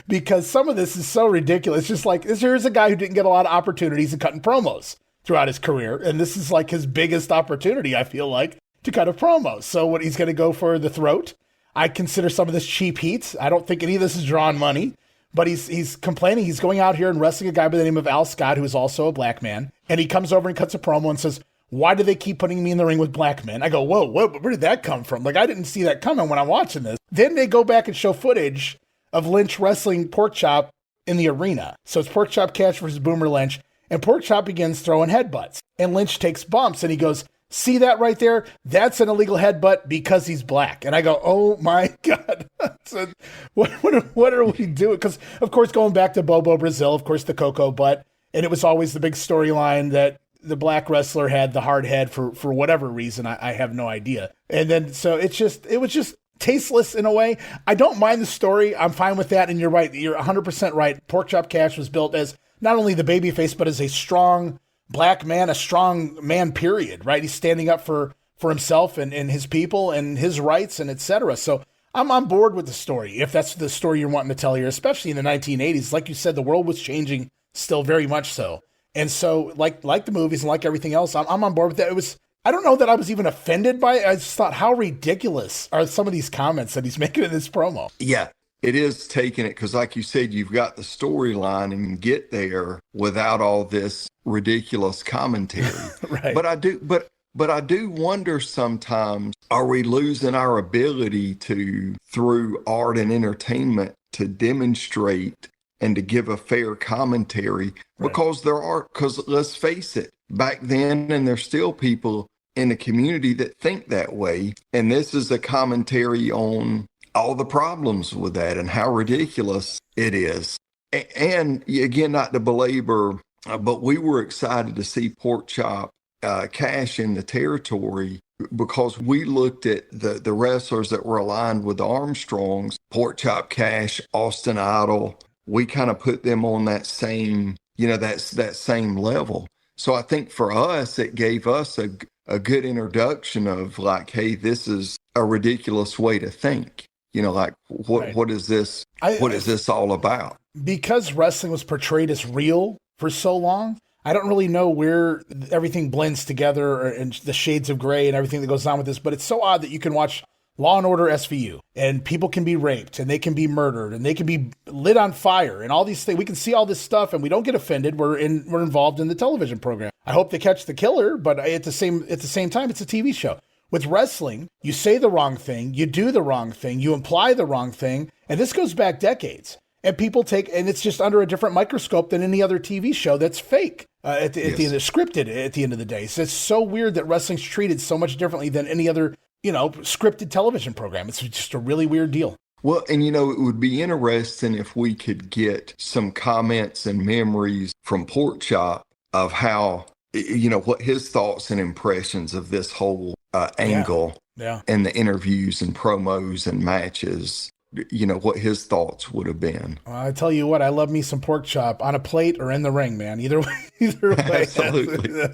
because some of this is so ridiculous. It's just like, here's a guy who didn't get a lot of opportunities in cutting promos throughout his career. And this is like his biggest opportunity, I feel like, to cut a promo. So what, he's going to go for the throat. I consider some of this cheap heat. I don't think any of this is drawing money, but he's complaining. He's going out here and wrestling a guy by the name of Al Scott, who is also a black man. And he comes over and cuts a promo and says, why do they keep putting me in the ring with black men? I go, whoa, where did that come from? Like, I didn't see that coming when I'm watching this. Then they go back and show footage of Lynch wrestling Porkchop in the arena. So it's Porkchop Cash versus Boomer Lynch. And Porkchop begins throwing headbutts. And Lynch takes bumps and he goes, see that right there? That's an illegal headbutt because he's black. And I go, oh my God. So what are we doing? Because, of course, going back to Bobo Brazil, of course, the Cocoa butt. And it was always the big storyline that the black wrestler had the hard head for whatever reason. I have no idea. And then, so it was just tasteless in a way. I don't mind the story. I'm fine with that. And you're right. You're 100% right. Porkchop Cash was built as not only the babyface, but as a strong black man, a strong man, period, right? He's standing up for himself and his people and his rights and etc. So I'm on board with the story, if that's the story you're wanting to tell here, especially in the 1980s. Like you said, the world was changing still very much so. And so like the movies and like everything else, I'm on board with that. I don't know that I was even offended by it. I just thought, how ridiculous are some of these comments that he's making in this promo? Yeah. It is taking it because, like you said, you've got the storyline and you get there without all this ridiculous commentary. Right. But I do wonder sometimes, are we losing our ability to, through art and entertainment, to demonstrate and to give a fair commentary? Right. Because let's face it, back then, and there's still people in the community that think that way. And this is a commentary on all the problems with that and how ridiculous it is. And again, not to belabor, but we were excited to see Porkchop Cash in the territory because we looked at the wrestlers that were aligned with the Armstrongs, Porkchop Cash, Austin Idol. We kind of put them on that same, that same level. So I think for us, it gave us a good introduction of like, hey, this is a ridiculous way to think. What is this? What is this all about? Because wrestling was portrayed as real for so long, I don't really know where everything blends together and the shades of gray and everything that goes on with this. But it's so odd that you can watch Law and Order SVU and people can be raped and they can be murdered and they can be lit on fire and all these things. We can see all this stuff and we don't get offended. We're involved in the television program. I hope they catch the killer, but at the same time, it's a TV show. With wrestling, you say the wrong thing, you do the wrong thing, you imply the wrong thing, and this goes back decades. And people and it's just under a different microscope than any other TV show that's fake, at the end of scripted at the end of the day. So it's so weird that wrestling's treated so much differently than any other, scripted television program. It's just a really weird deal. Well, and it would be interesting if we could get some comments and memories from Pork Chop of how, what his thoughts and impressions of this whole angle and the interviews and promos and matches, what his thoughts would have been. I tell you what, I love me some Pork Chop on a plate or in the ring, man. Either way. Absolutely.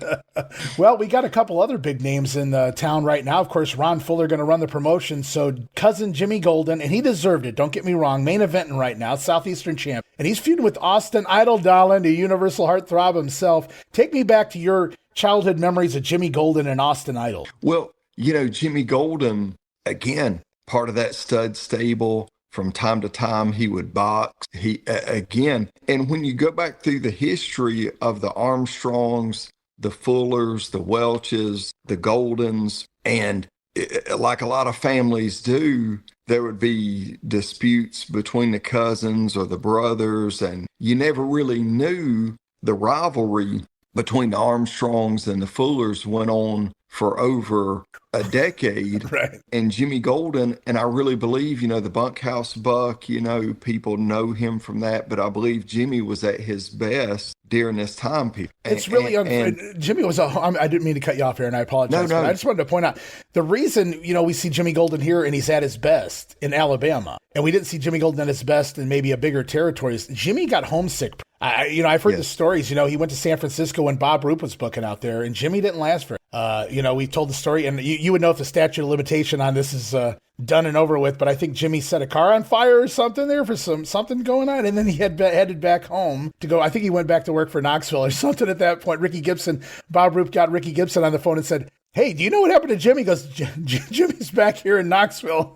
Well, we got a couple other big names in the town right now. Of course, Ron Fuller going to run the promotion. So cousin Jimmy Golden, and he deserved it. Don't get me wrong. Main eventing right now, Southeastern champ. And he's feuding with Austin Idol Dolan, the Universal Heartthrob himself. Take me back to your childhood memories of Jimmy Golden and Austin Idol. Well, Jimmy Golden, again, part of that stud stable. From time to time, he would box. And when you go back through the history of the Armstrongs, the Fullers, the Welches, the Goldens, and like a lot of families do, there would be disputes between the cousins or the brothers, and you never really knew the rivalry between the Armstrongs and the Fullers went on for over a decade. Right. And Jimmy Golden, and I really believe, the Bunkhouse Buck, people know him from that, but I believe Jimmy was at his best during this time period. It's really unfair. Jimmy was I didn't mean to cut you off here, and I apologize. No. But I just wanted to point out the reason, we see Jimmy Golden here and he's at his best in Alabama, and we didn't see Jimmy Golden at his best in maybe a bigger territory. Jimmy got homesick. I've heard the stories. He went to San Francisco when Bob Roop was booking out there, and Jimmy didn't last for. We told the story, and you would know if the statute of limitation on this is done and over with. But I think Jimmy set a car on fire or something there for something going on, and then he headed back home to go. I think he went back to work for Knoxville or something at that point. Bob Roop got Ricky Gibson on the phone and said, "Hey, do you know what happened to Jimmy?" He goes, "Jimmy's back here in Knoxville."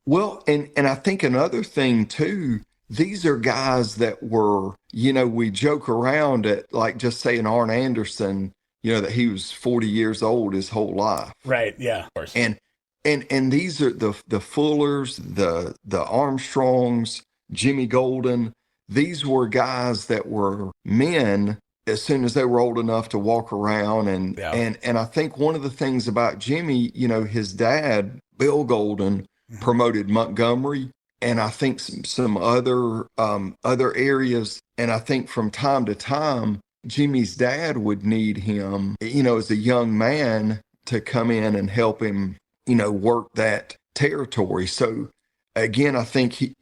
Well, and I think another thing too. These are guys that were, we joke around at, like, just saying Arn Anderson, that he was 40 years old his whole life. Right. Yeah. Of course. And these are the Fullers, the Armstrongs, Jimmy Golden. These were guys that were men as soon as they were old enough to walk around. And I think one of the things about Jimmy, his dad, Bill Golden, promoted Montgomery. And I think some other areas. And I think from time to time, Jimmy's dad would need him, as a young man to come in and help him, work that territory. So again, I think he,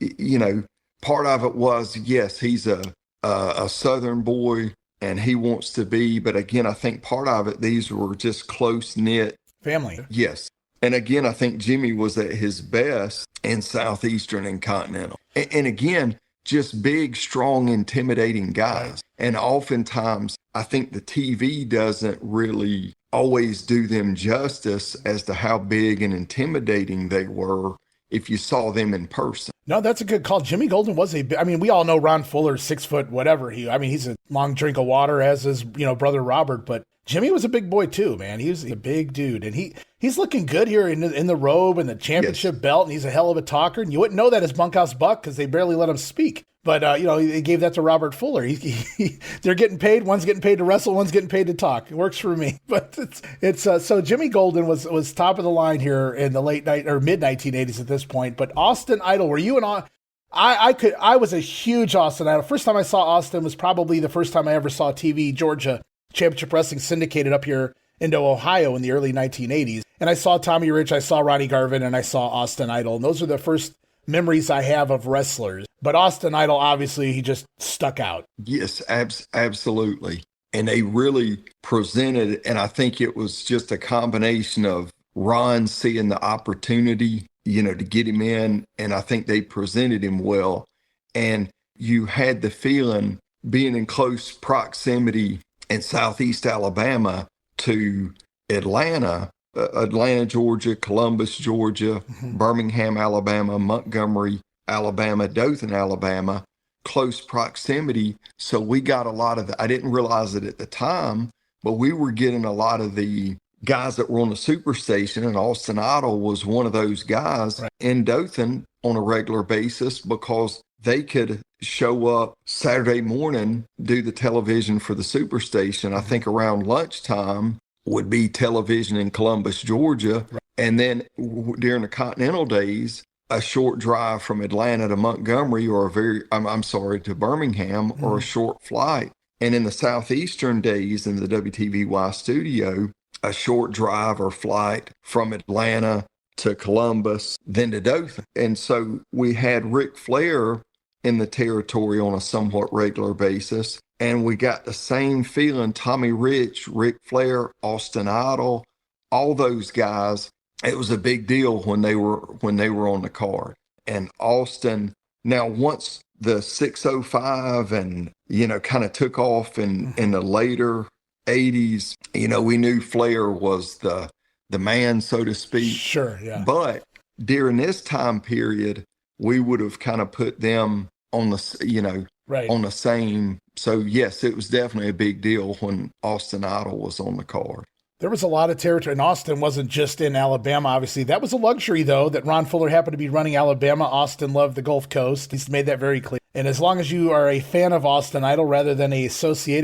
part of it was, yes, he's a Southern boy and he wants to be. But again, I think part of it, these were just close knit family. Yes. And again, I think Jimmy was at his best in Southeastern and Continental. And again, just big, strong, intimidating guys. And oftentimes, I think the TV doesn't really always do them justice as to how big and intimidating they were if you saw them in person. No, that's a good call. Jimmy Golden was we all know Ron Fuller, 6 foot, whatever. He's a long drink of water, as is, brother Robert, but Jimmy was a big boy too, man. He was a big dude, and he's looking good here in the robe and the championship belt, and he's a hell of a talker. And you wouldn't know that as Bunkhouse Buck because they barely let him speak. But they gave that to Robert Fuller. They're getting paid. One's getting paid to wrestle. One's getting paid to talk. It works for me. But it's so Jimmy Golden was top of the line here in the mid 1980s at this point. But Austin Idol, were you an I was a huge Austin Idol. First time I saw Austin was probably the first time I ever saw TV Georgia Championship Wrestling syndicated up here into Ohio in the early 1980s. And I saw Tommy Rich, I saw Ronnie Garvin, and I saw Austin Idol. And those are the first memories I have of wrestlers. But Austin Idol, obviously, he just stuck out. Yes, absolutely. And they really presented, and I think it was just a combination of Ron seeing the opportunity, to get him in, and I think they presented him well. And you had the feeling, being in close proximity in Southeast Alabama to Atlanta, Georgia, Columbus, Georgia, Birmingham, Alabama, Montgomery, Alabama, Dothan, Alabama, close proximity. So we got a lot of I didn't realize it at the time, but we were getting a lot of the guys that were on the Superstation, and Austin Idol was one of those guys in Dothan on a regular basis because they could show up Saturday morning, do the television for the Superstation. I think around lunchtime would be television in Columbus, Georgia. And then during the Continental days, a short drive from Atlanta to Montgomery or to Birmingham or a short flight. And in the Southeastern days in the WTVY studio, a short drive or flight from Atlanta to Columbus, then to Dothan. And so we had Ric Flair in the territory on a somewhat regular basis. And we got the same feeling, Tommy Rich, Ric Flair, Austin Idol, all those guys. It was a big deal when they were on the card. And Austin, now once the 605 and, kind of took off in the later 80s, we knew Flair was the man, so to speak. Sure, yeah. But during this time period, we would have kind of put them on the, on the same. So yes, it was definitely a big deal when Austin Idol was on the card. There was a lot of territory, and Austin wasn't just in Alabama, obviously. That was a luxury, though, that Ron Fuller happened to be running Alabama. Austin loved the Gulf Coast. He's made that very clear. And as long as you are a fan of Austin Idol rather than a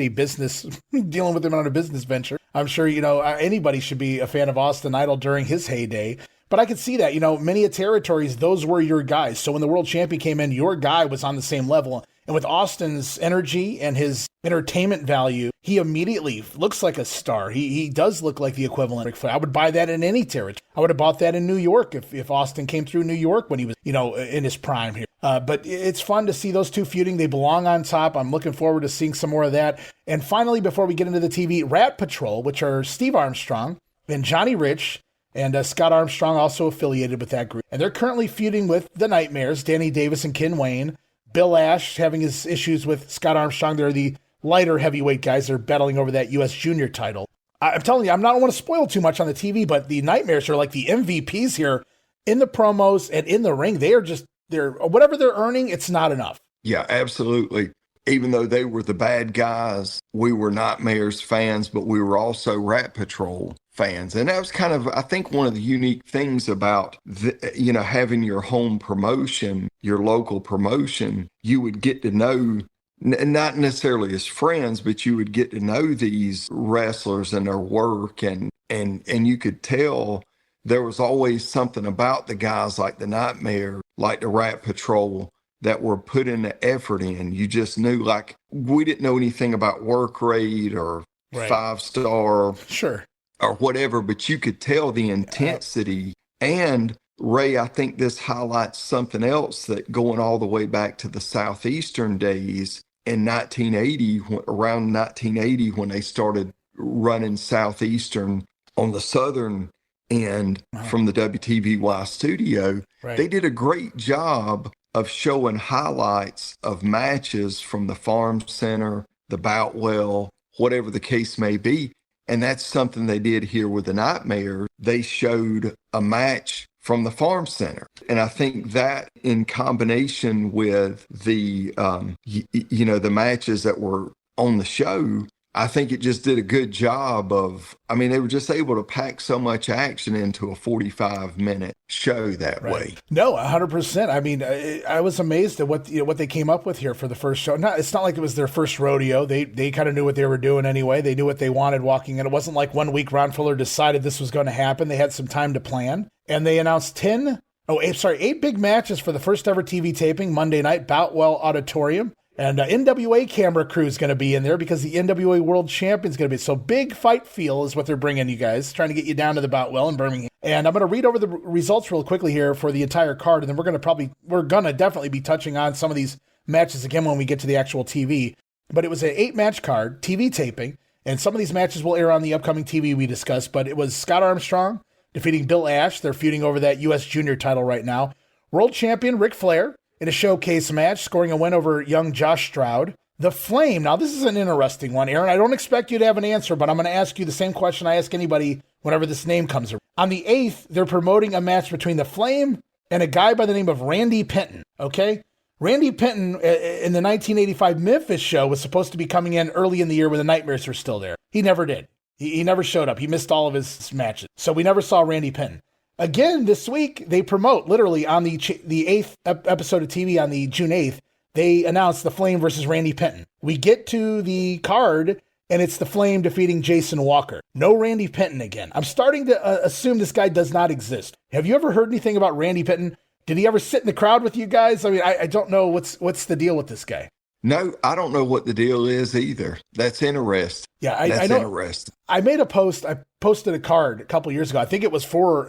business, dealing with him on a business venture, I'm sure, anybody should be a fan of Austin Idol during his heyday. But I could see that, many territories, those were your guys. So when the world champion came in, your guy was on the same level. And with Austin's energy and his entertainment value, he immediately looks like a star. He does look like the equivalent of Ric Flair. I would buy that in any territory. I would have bought that in New York if Austin came through New York when he was, in his prime here. But it's fun to see those two feuding. They belong on top. I'm looking forward to seeing some more of that. And finally, before we get into the TV, Rat Patrol, which are Steve Armstrong and Johnny Rich, and Scott Armstrong also affiliated with that group. And they're currently feuding with the Nightmares, Danny Davis and Ken Wayne. Bill Ash having his issues with Scott Armstrong. They're the lighter heavyweight guys. They're battling over that U.S. junior title. I'm telling you, I don't want to spoil too much on the TV, but the Nightmares are like the MVPs here in the promos and in the ring. They're whatever they're earning, it's not enough. Yeah, absolutely. Even though they were the bad guys, we were Nightmares fans, but we were also Rat Patrol fans. And that was kind of, I think, one of the unique things about, having your home promotion, your local promotion. You would get to know, not necessarily as friends, but you would get to know these wrestlers and their work. And you could tell there was always something about the guys like the Nightmare, like the Rat Patrol, that were putting the effort in. You just knew, like, we didn't know anything about work rate or 5-star. Sure. Or whatever, but you could tell the intensity. And Ray, I think this highlights something else, that going all the way back to the Southeastern days in 1980, around 1980, when they started running Southeastern on the southern end from the WTVY studio, they did a great job of showing highlights of matches from the Farm Center, the Boutwell, whatever the case may be. And that's something they did here with the Nightmares. They showed a match from the Farm Center. And I think that in combination with the, the matches that were on the show, I think it just did a good job of, they were just able to pack so much action into a 45-minute show that way. No, 100%. I was amazed at what they came up with here for the first show. It's not like it was their first rodeo. They kind of knew what they were doing anyway. They knew what they wanted walking in. It wasn't like 1 week Ron Fuller decided this was going to happen. They had some time to plan. And they announced 8 big matches for the first ever TV taping, Monday night, Boutwell Auditorium. And NWA camera crew is going to be in there because the NWA World Champion is going to be. So big fight feel is what they're bringing you guys, trying to get you down to the Boutwell in Birmingham. And I'm going to read over the results real quickly here for the entire card. And then we're going to definitely be touching on some of these matches again when we get to the actual TV. But it was an 8-match card, TV taping. And some of these matches will air on the upcoming TV we discussed. But it was Scott Armstrong defeating Bill Ash. They're feuding over that U.S. junior title right now. World champion Ric Flair in a showcase match, scoring a win over young Josh Stroud. The Flame. Now, this is an interesting one, Aaron. I don't expect you to have an answer, but I'm going to ask you the same question I ask anybody whenever this name comes around. On the 8th, they're promoting a match between The Flame and a guy by the name of Randy Penton, okay? Randy Penton in the 1985 Memphis show was supposed to be coming in early in the year when the Nightmares were still there. He never did. He never showed up. He missed all of his matches. So we never saw Randy Penton. Again, this week, they promote, literally, on the 8th episode of TV on the June 8th, they announced The Flame versus Randy Penton. We get to the card, and it's The Flame defeating Jason Walker. No Randy Penton again. I'm starting to assume this guy does not exist. Have you ever heard anything about Randy Penton? Did he ever sit in the crowd with you guys? I mean, I don't know what's the deal with this guy. No, I don't know what the deal is either. That's interesting. Yeah, I know. Interesting. I made a post. I posted a card a couple years ago. I think it was for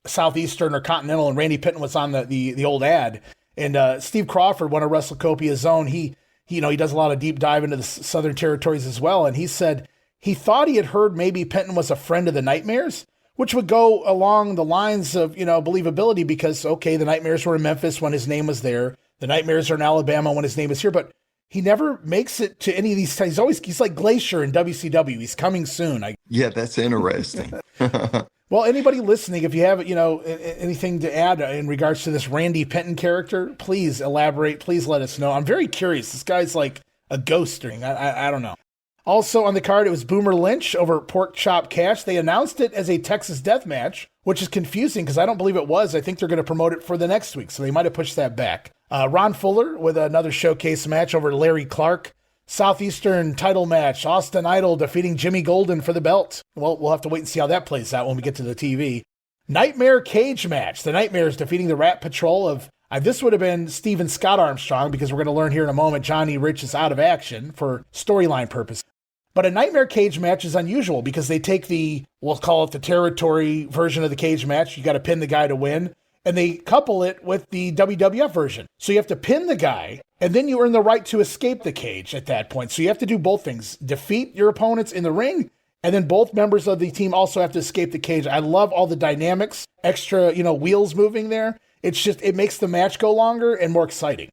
Southeastern or Continental, and Randy Penton was on the old ad. And Steve Crawford, one of WrestleCopia's own, he does a lot of deep dive into the Southern Territories as well. And he said he thought he had heard maybe Penton was a friend of the Nightmares, which would go along the lines of, believability because, okay, the Nightmares were in Memphis when his name was there. The Nightmares are in Alabama when his name is here. But he never makes it to any of these times. He's like Glacier in WCW. He's coming soon. Yeah, that's interesting. Well, anybody listening, if you have, anything to add in regards to this Randy Penton character, please elaborate. Please let us know. I'm very curious. This guy's like a ghost ring. I don't know. Also on the card, it was Boomer Lynch over Pork Chop Cash. They announced it as a Texas death match, which is confusing because I don't believe it was. I think they're going to promote it for the next week, so they might have pushed that back. Ron Fuller with another showcase match over Larry Clark. Southeastern title match, Austin Idol defeating Jimmy Golden for the belt. Well, we'll have to wait and see how that plays out when we get to the TV. Nightmare cage match. The Nightmares defeating the Rat Patrol of, this would have been Steven Scott Armstrong, because we're going to learn here in a moment Johnny Rich is out of action for storyline purposes. But a Nightmare cage match is unusual because they take we'll call it the territory version of the cage match. You got to pin the guy to win. And they couple it with the WWF version. So you have to pin the guy, and then you earn the right to escape the cage at that point. So you have to do both things. Defeat your opponents in the ring, and then both members of the team also have to escape the cage. I love all the dynamics, extra, wheels moving there. It makes the match go longer and more exciting.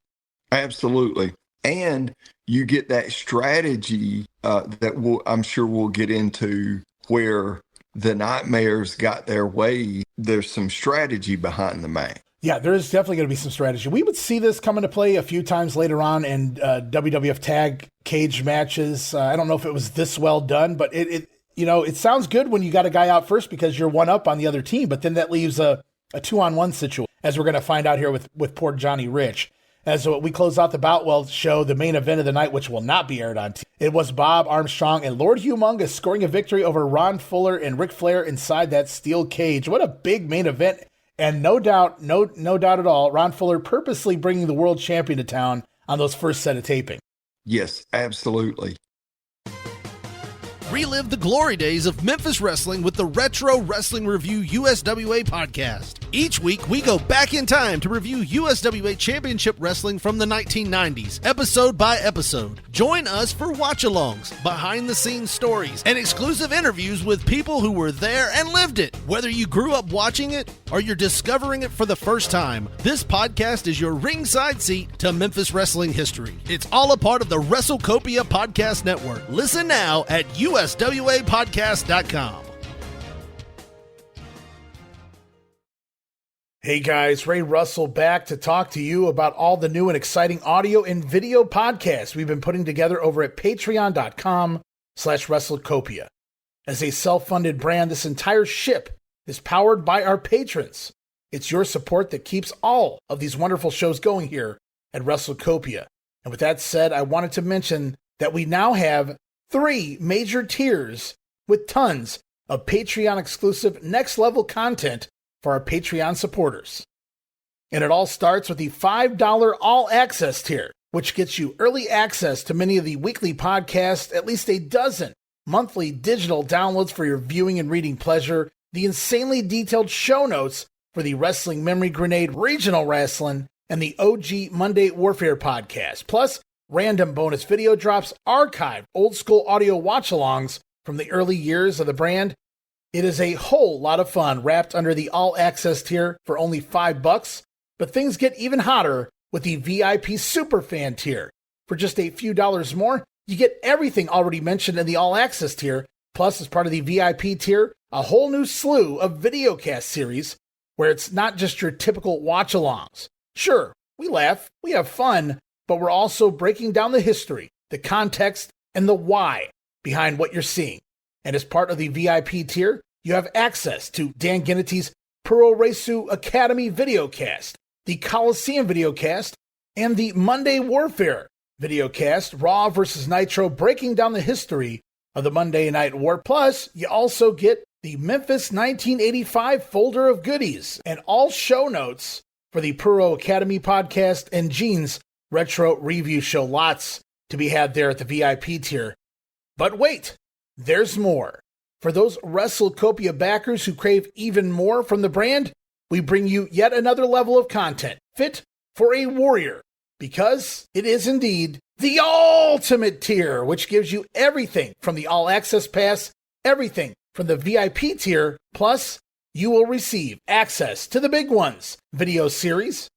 Absolutely. And you get that strategy that I'm sure we'll get into where the Nightmares got their way. There's some strategy behind the match. Yeah, there is definitely going to be some strategy. We would see this come into play a few times later on in WWF tag cage matches. I don't know if it was this well done, but it sounds good when you got a guy out first because you're one up on the other team, but then that leaves a 2-on-1 situation, as we're going to find out here with poor Johnny Rich. As we close out the Boutwell show, the main event of the night, which will not be aired on TV. It was Bob Armstrong and Lord Humongous scoring a victory over Ron Fuller and Ric Flair inside that steel cage. What a big main event. And no doubt at all, Ron Fuller purposely bringing the world champion to town on those first set of taping. Yes, absolutely. Relive the glory days of Memphis wrestling with the Retro Wrestling Review USWA podcast. Each week, we go back in time to review USWA Championship Wrestling from the 1990s, episode by episode. Join us for watch-alongs, behind-the-scenes stories, and exclusive interviews with people who were there and lived it. Whether you grew up watching it or you're discovering it for the first time, this podcast is your ringside seat to Memphis wrestling history. It's all a part of the WrestleCopia Podcast Network. Listen now at USWApodcast.com. Hey guys, Ray Russell back to talk to you about all the new and exciting audio and video podcasts we've been putting together over at patreon.com/WrestleCopia. As a self-funded brand, this entire ship is powered by our patrons. It's your support that keeps all of these wonderful shows going here at WrestleCopia. And with that said, I wanted to mention that we now have 3 major tiers with tons of Patreon-exclusive next-level content for our Patreon supporters. And it all starts with the $5 all-access tier, which gets you early access to many of the weekly podcasts, at least a dozen monthly digital downloads for your viewing and reading pleasure, the insanely detailed show notes for the Wrestling Memory Grenade Regional Wrestling, and the OG Monday Warfare podcast, plus random bonus video drops, archived old-school audio watch-alongs from the early years of the brand. It is a whole lot of fun wrapped under the all-access tier for only $5, but things get even hotter with the VIP Superfan tier. For just a few dollars more, you get everything already mentioned in the all-access tier, plus as part of the VIP tier, a whole new slew of videocast series where it's not just your typical watch-alongs. Sure, we laugh, we have fun, but we're also breaking down the history, the context, and the why behind what you're seeing. And as part of the VIP tier, you have access to Dan Gennety's Puro Resu Academy videocast, the Coliseum videocast, and the Monday Warfare videocast, Raw versus Nitro, breaking down the history of the Monday Night War. Plus, you also get the Memphis 1985 folder of goodies and all show notes for the Puro Academy podcast and Gene's Retro Review Show. Lots to be had there at the VIP tier. But wait, there's more. For those WrestleCopia backers who crave even more from the brand, we bring you yet another level of content fit for a warrior, because it is indeed the ultimate tier, which gives you everything from the All Access Pass, everything from the VIP tier, plus you will receive access to the big ones, video series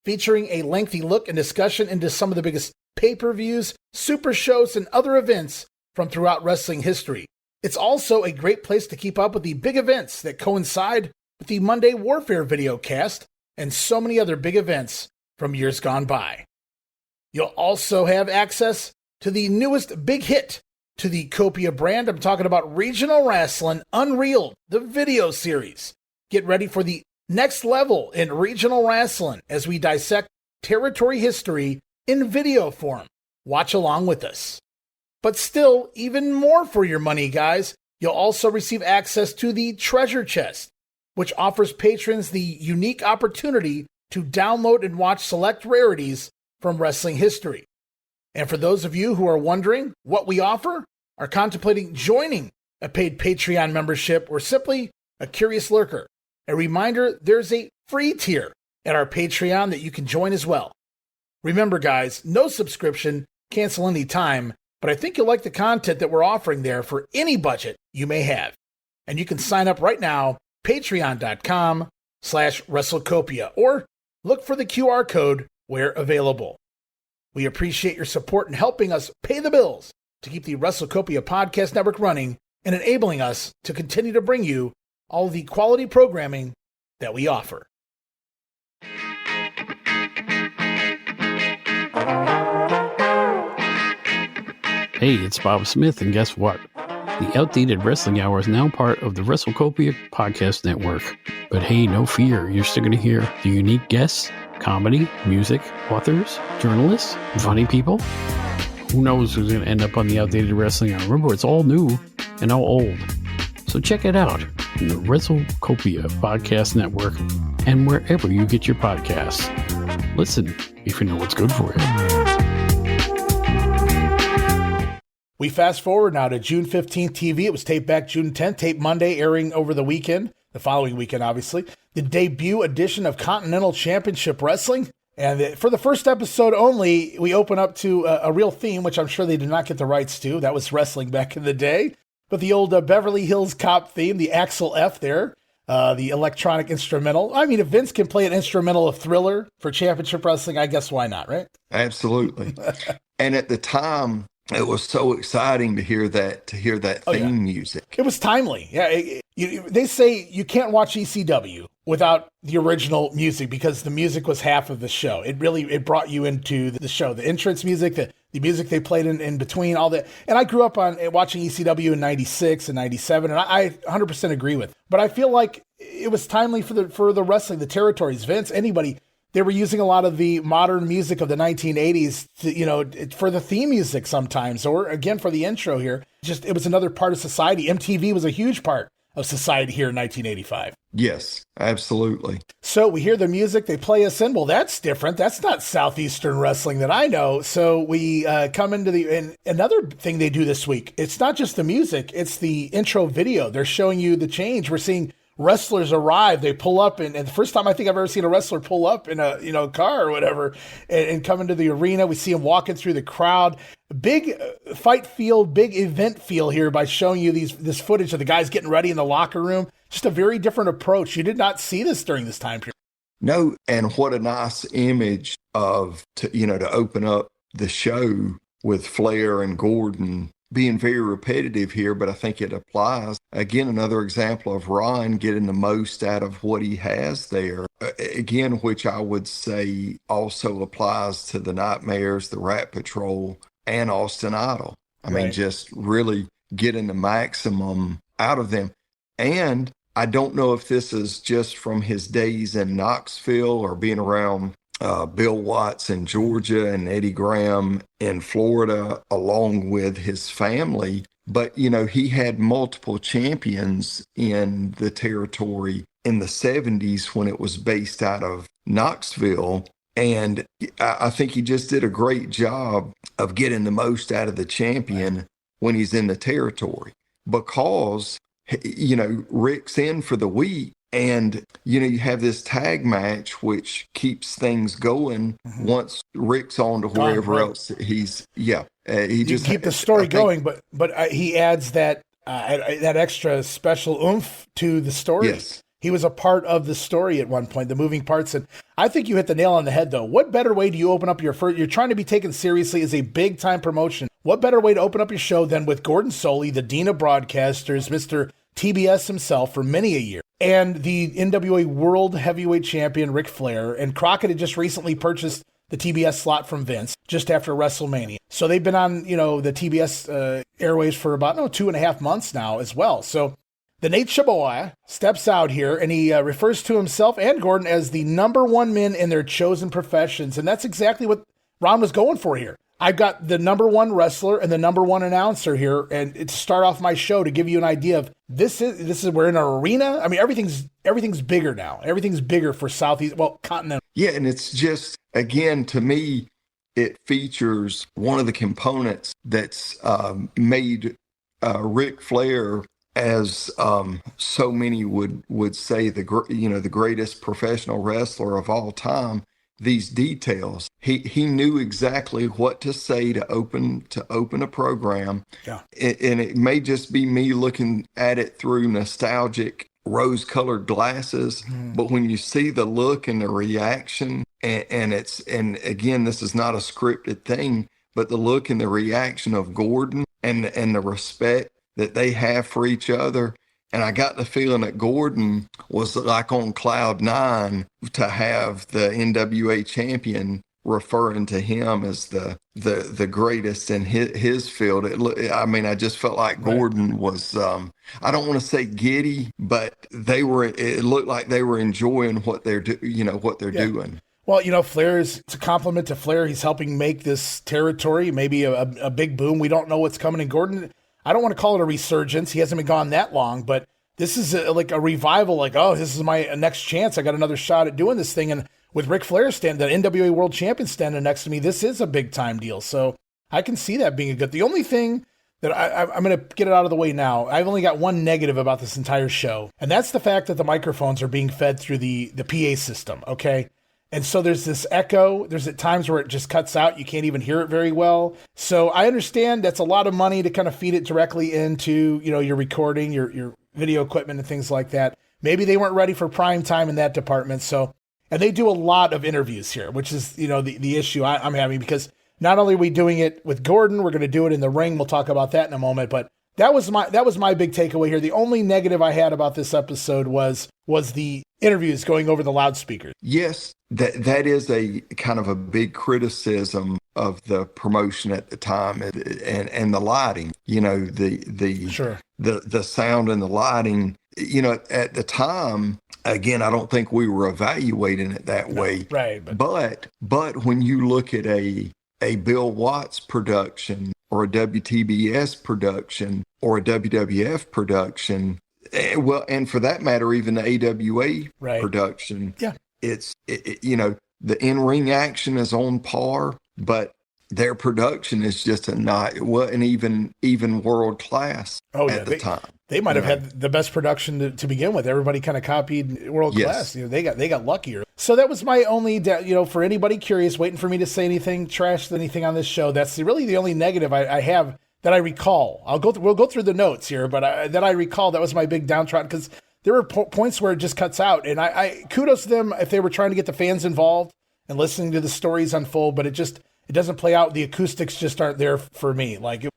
featuring a lengthy look and discussion into some of the biggest pay-per-views, super shows, and other events from throughout wrestling history. It's also a great place to keep up with the big events that coincide with the Monday Warfare videocast and so many other big events from years gone by. You'll also have access to the newest big hit to the Copia brand. I'm talking about Regional Rasslin Unreal, the video series. Get ready for the next level in Regional Rasslin as we dissect territory history in video form. Watch along with us. But still, even more for your money, guys. You'll also receive access to the Treasure Chest, which offers patrons the unique opportunity to download and watch select rarities from wrestling history. And for those of you who are wondering what we offer, are contemplating joining a paid Patreon membership, or simply a curious lurker, a reminder there's a free tier at our Patreon that you can join as well. Remember, guys, no subscription, cancel any time, but I think you'll like the content that we're offering there for any budget you may have. And you can sign up right now, patreon.com/WrestleCopia, or look for the QR code where available. We appreciate your support in helping us pay the bills to keep the WrestleCopia Podcast Network running and enabling us to continue to bring you all the quality programming that we offer. Hey, it's Bob Smith, and guess what? The Outdated Wrestling Hour is now part of the WrestleCopia Podcast Network. But hey, no fear, you're still going to hear the unique guests, comedy, music, authors, journalists, funny people. Who knows who's going to end up on the Outdated Wrestling Hour? Remember, it's all new and all old. So check it out in the WrestleCopia Podcast Network and wherever you get your podcasts. Listen if you know what's good for you. We fast forward now to June 15th TV. It was taped back June 10th, taped Monday, airing over the weekend, the following weekend, obviously. The debut edition of Continental Championship Wrestling. And for the first episode only, we open up to a real theme, which I'm sure they did not get the rights to. That was wrestling back in the day. But the old Beverly Hills Cop theme, the Axel F there, the electronic instrumental. I mean, if Vince can play an instrumental of Thriller for Championship Wrestling, I guess why not, right? Absolutely. And at the time, it was so exciting to hear that theme music. It was timely. Yeah, they say you can't watch ECW without the original music because the music was half of the show. It brought you into the show. The entrance music, the music they played in between, all that. And I grew up on watching ECW in 96 and 97, and I 100% agree with. But I feel like it was timely for the wrestling, the territories. Vince, anybody. They were using a lot of the modern music of the 1980s for the theme music sometimes, or again, for the intro here. Just, it was another part of society. MTV was a huge part of society here in 1985. Yes, absolutely. So we hear the music, they play us in. Well, that's different. That's not Southeastern wrestling that I know. So we come into and another thing they do this week. It's not just the music, it's the intro video. They're showing you the change. We're seeing wrestlers arrive, they pull up, and the first time I think I've ever seen a wrestler pull up in a car or whatever and come into the arena. We see him walking through the crowd. Big fight feel, big event feel here by showing you this footage of the guys getting ready in the locker room. Just a very different approach. You did not see this during this time period. No, and what a nice image to open up the show with Flair and Gordon being very repetitive here, but I think it applies. Again, another example of Ron getting the most out of what he has there. Again, which I would say also applies to the Nightmares, the Rat Patrol, and Austin Idol. I mean, just really getting the maximum out of them. And I don't know if this is just from his days in Knoxville or being around Bill Watts in Georgia and Eddie Graham in Florida, along with his family. But, he had multiple champions in the territory in the 70s when it was based out of Knoxville. And I think he just did a great job of getting the most out of the champion when he's in the territory, because, Rick's in for the week. And, you have this tag match, which keeps things going once Rick's on to wherever else he's, he just keep the story going, but he adds that extra special oomph to the story. Yes. He was a part of the story at one point, the moving parts. And I think you hit the nail on the head, though. What better way do you open up your first? You're trying to be taken seriously as a big time promotion. What better way to open up your show than with Gordon Solie, the Dean of Broadcasters, Mr. TBS himself for many a year, and the NWA World Heavyweight Champion Ric Flair. And Crockett had just recently purchased the TBS slot from Vince just after WrestleMania. So they've been on, the TBS airways for about 2.5 months now as well. So the Nate Shaboa steps out here, and he refers to himself and Gordon as the number one men in their chosen professions. And that's exactly what Ron was going for here. I've got the number one wrestler and the number one announcer here, and to start off my show to give you an idea of this is we're in an arena. I mean, everything's bigger now. Everything's bigger for Continental. Yeah, and it's just, again, to me, it features one of the components that's made Ric Flair, as so many would say, the greatest professional wrestler of all time. These details, he knew exactly what to say to open a program. Yeah. And it may just be me looking at it through nostalgic rose-colored glasses, but when you see the look and the reaction, and again, this is not a scripted thing, but the look and the reaction of Gordon and the respect that they have for each other. And I got the feeling that Gordon was like on cloud nine to have the NWA champion referring to him as the greatest in his field. I just felt like Gordon was, I don't want to say giddy, but it looked like they were enjoying what they're doing. Well, Flair's, it's a compliment to Flair. He's helping make this territory maybe a big boom. We don't know what's coming in Gordon. I don't want to call it a resurgence. He hasn't been gone that long, but this is like a revival. Like, oh, this is my next chance. I got another shot at doing this thing. And with Ric Flair the NWA World Champion standing next to me, this is a big time deal. So I can see that being a good. The only thing that I'm going to get it out of the way now. I've only got one negative about this entire show, and that's the fact that the microphones are being fed through the PA system. Okay. And so there's this echo. There's at times where it just cuts out. You can't even hear it very well. So I understand that's a lot of money to kind of feed it directly into, your recording, your video equipment and things like that. Maybe they weren't ready for prime time in that department. So, and they do a lot of interviews here, which is, the issue I'm having, because not only are we doing it with Gordon, we're going to do it in the ring. We'll talk about that in a moment, but that was my big takeaway here. The only negative I had about this episode was the interviews going over the loudspeakers. Yes, that is a kind of a big criticism of the promotion at the time, and the lighting. The sound and the lighting. At the time, again, I don't think we were evaluating it that way. Right. But when you look at a Bill Watts production, or a WTBS production, or a WWF production, and for that matter, even the AWA production, the in-ring action is on par, but their production is just and even world class at the time. They might have had the best production to begin with. Everybody kind of copied world class. They got luckier. So that was my only, for anybody curious, waiting for me to say anything, trash anything on this show. That's really the only negative I have that I recall. We'll go through the notes here, but that I recall, that was my big downtrodden, because there were points where it just cuts out. And I kudos to them if they were trying to get the fans involved and listening to the stories unfold, but it doesn't play out. The acoustics just aren't there for me.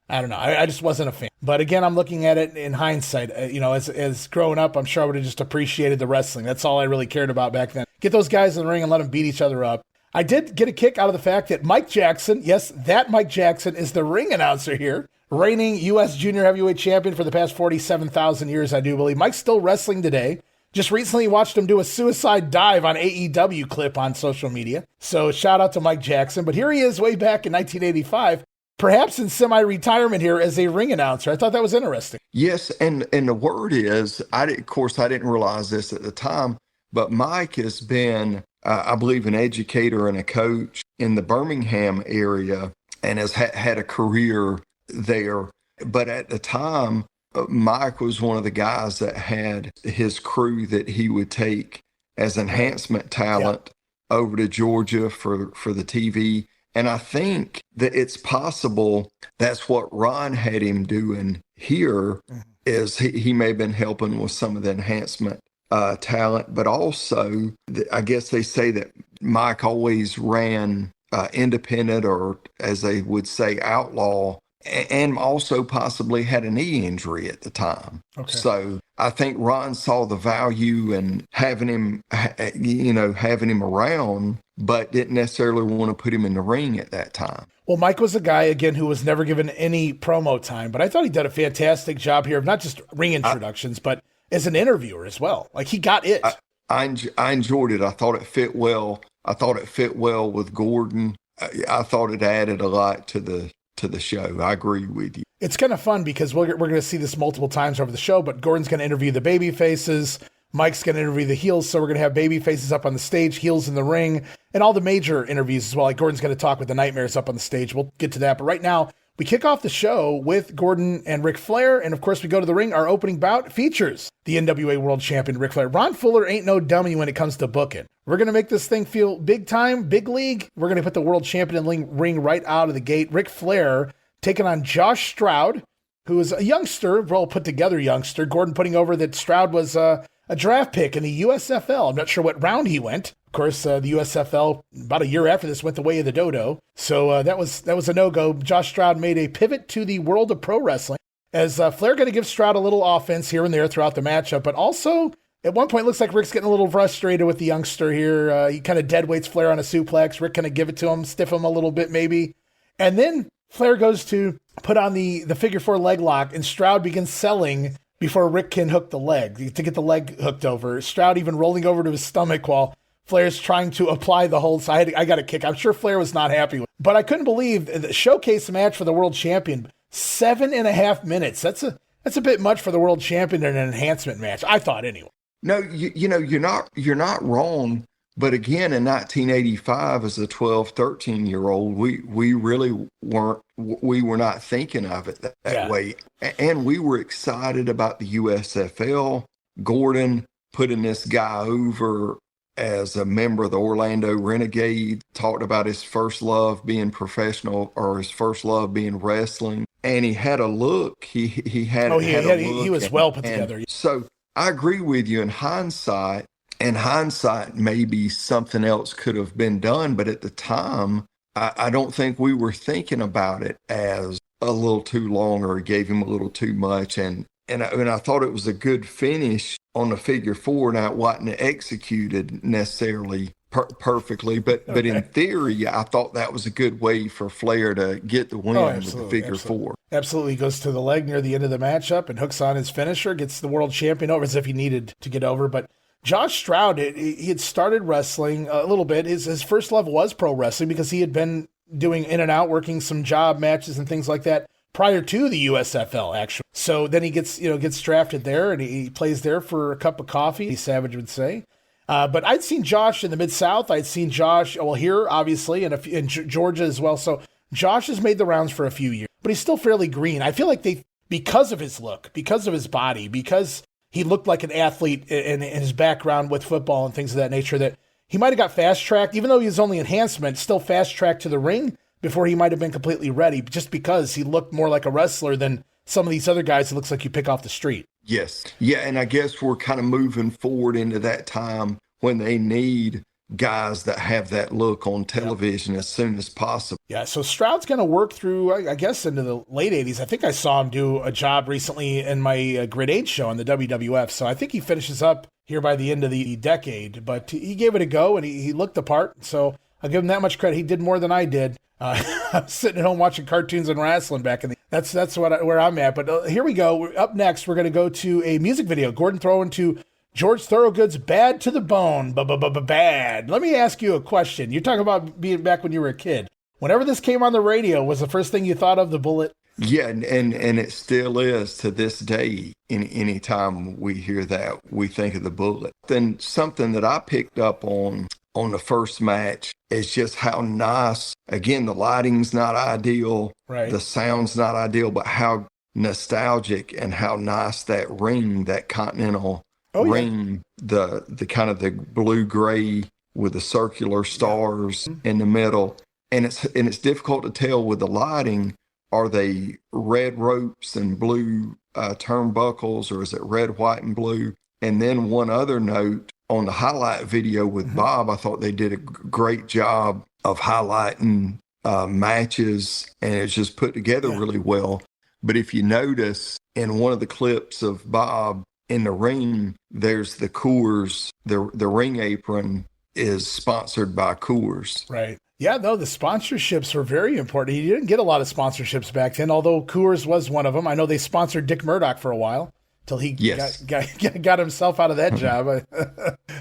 I don't know. I just wasn't a fan. But again, I'm looking at it in hindsight. As growing up, I'm sure I would have just appreciated the wrestling. That's all I really cared about back then. Get those guys in the ring and let them beat each other up. I did get a kick out of the fact that Mike Jackson, yes, that Mike Jackson is the ring announcer here. reigning U.S. junior heavyweight champion for the past 47,000 years, I do believe. Mike's still wrestling today. Just recently watched him do a suicide dive on AEW clip on social media. So shout out to Mike Jackson. But here he is way back in 1985, perhaps in semi-retirement here as a ring announcer. I thought that was interesting. Yes, and the word is, I didn't realize this at the time, but Mike has been, I believe, an educator and a coach in the Birmingham area and has had a career there. But at the time, Mike was one of the guys that had his crew that he would take as enhancement talent over to Georgia for the TV. And I think that it's possible that's what Ron had him doing here, is he may have been helping with some of the enhancement talent, but also I guess they say that Mike always ran independent, or as they would say, outlaw, and also possibly had a knee injury at the time. Okay. So I think Ron saw the value in having him around, but didn't necessarily want to put him in the ring at that time. Well, Mike was a guy, again, who was never given any promo time, but I thought he did a fantastic job here of not just ring introductions, but as an interviewer as well. Like, he got it. I enjoyed it. I thought it fit well. I thought it fit well with Gordon. I thought it added a lot to the show. I agree with you. It's kind of fun because we're going to see this multiple times over the show, but Gordon's going to interview the baby faces. Mike's going to interview the heels. So we're going to have baby faces up on the stage, heels in the ring, and all the major interviews as well. Like Gordon's going to talk with the Nightmares up on the stage. We'll get to that. But right now, we kick off the show with Gordon and Ric Flair. And of course, we go to the ring. Our opening bout features the NWA World Champion Ric Flair. Ron Fuller ain't no dummy when it comes to booking. We're going to make this thing feel big time, big league. We're going to put the world champion in the ring right out of the gate. Ric Flair taking on Josh Stroud, who is a youngster, well put together youngster. Gordon putting over that Stroud was a draft pick in the USFL. I'm not sure what round he went. Of course, the USFL, about a year after this, went the way of the dodo. So that was a no-go. Josh Stroud made a pivot to the world of pro wrestling, as Flair going to give Stroud a little offense here and there throughout the matchup. But also, at one point, it looks like Rick's getting a little frustrated with the youngster here. He kind of deadweights Flair on a suplex. Rick kind of give it to him, stiff him a little bit maybe. And then Flair goes to put on the figure four leg lock, and Stroud begins selling before Rick can hook the leg, to get the leg hooked over. Stroud even rolling over to his stomach while Flair's trying to apply the hold. So I got a kick. I'm sure Flair was not happy with it. But I couldn't believe the showcase match for the world champion, 7.5 minutes. That's a bit much for the world champion in an enhancement match, I thought anyway. No, you're not wrong. But again, in 1985, as a 12, 13-year-old, we really were not thinking of it that way. And we were excited about the USFL. Gordon putting this guy over as a member of the Orlando Renegade, talked about his first love being professional, or his first love being wrestling. And he had a look. He was well put together. So I agree with you in hindsight. In hindsight, maybe something else could have been done, but at the time, I don't think we were thinking about it as a little too long, or gave him a little too much. And I thought it was a good finish on the figure four. Now, it wasn't executed necessarily perfectly, but in theory, I thought that was a good way for Flair to get the win with the figure four. Absolutely. He goes to the leg near the end of the matchup and hooks on his finisher, gets the world champion over as if he needed to get over, but Josh Stroud, he had started wrestling a little bit. His first love was pro wrestling because he had been doing in and out, working some job matches and things like that prior to the USFL, actually. So then he gets drafted there, and he plays there for a cup of coffee, Savage would say. But I'd seen Josh in the Mid-South. I'd seen Josh, here, obviously, and in Georgia as well. So Josh has made the rounds for a few years, but he's still fairly green. I feel like because of his look, because of his body, because he looked like an athlete in his background with football and things of that nature, that he might have got fast-tracked, even though he was only enhancement, still fast-tracked to the ring before he might have been completely ready, just because he looked more like a wrestler than some of these other guys it looks like you pick off the street. Yes. Yeah, and I guess we're kind of moving forward into that time when they need guys that have that look on television as soon as possible. Yeah, so Stroud's going to work through, I guess, into the late 80s. I think I saw him do a job recently in my Grid 8 show on the WWF, so I think he finishes up here by the end of the decade, but he gave it a go, and he looked the part, so I'll give him that much credit. He did more than I did. I was sitting at home watching cartoons and Rasslin back in the That's where I'm at. But here we go. Up next, we're going to go to a music video. Gordon throwing to George Thorogood's "Bad to the Bone." Bad. Let me ask you a question. You're talking about being back when you were a kid. Whenever this came on the radio, was the first thing you thought of the Bullet? Yeah, and it still is to this day. Any time we hear that, we think of the Bullet. Then something that I picked up on the first match is just how nice. Again, the lighting's not ideal, right? The sound's not ideal, but how nostalgic and how nice that ring, that Continental ring, the kind of the blue gray with the circular stars in the middle, and it's difficult to tell with the lighting. Are they red ropes and blue turnbuckles, or is it red, white, and blue? And then one other note on the highlight video with Bob, I thought they did a great job of highlighting matches, and it's just put together really well. But if you notice in one of the clips of Bob in the ring, there's the Coors, the ring apron is sponsored by Coors. Right. Yeah, no, the sponsorships were very important. He didn't get a lot of sponsorships back then, although Coors was one of them. I know they sponsored Dick Murdoch for a while till he got himself out of that job.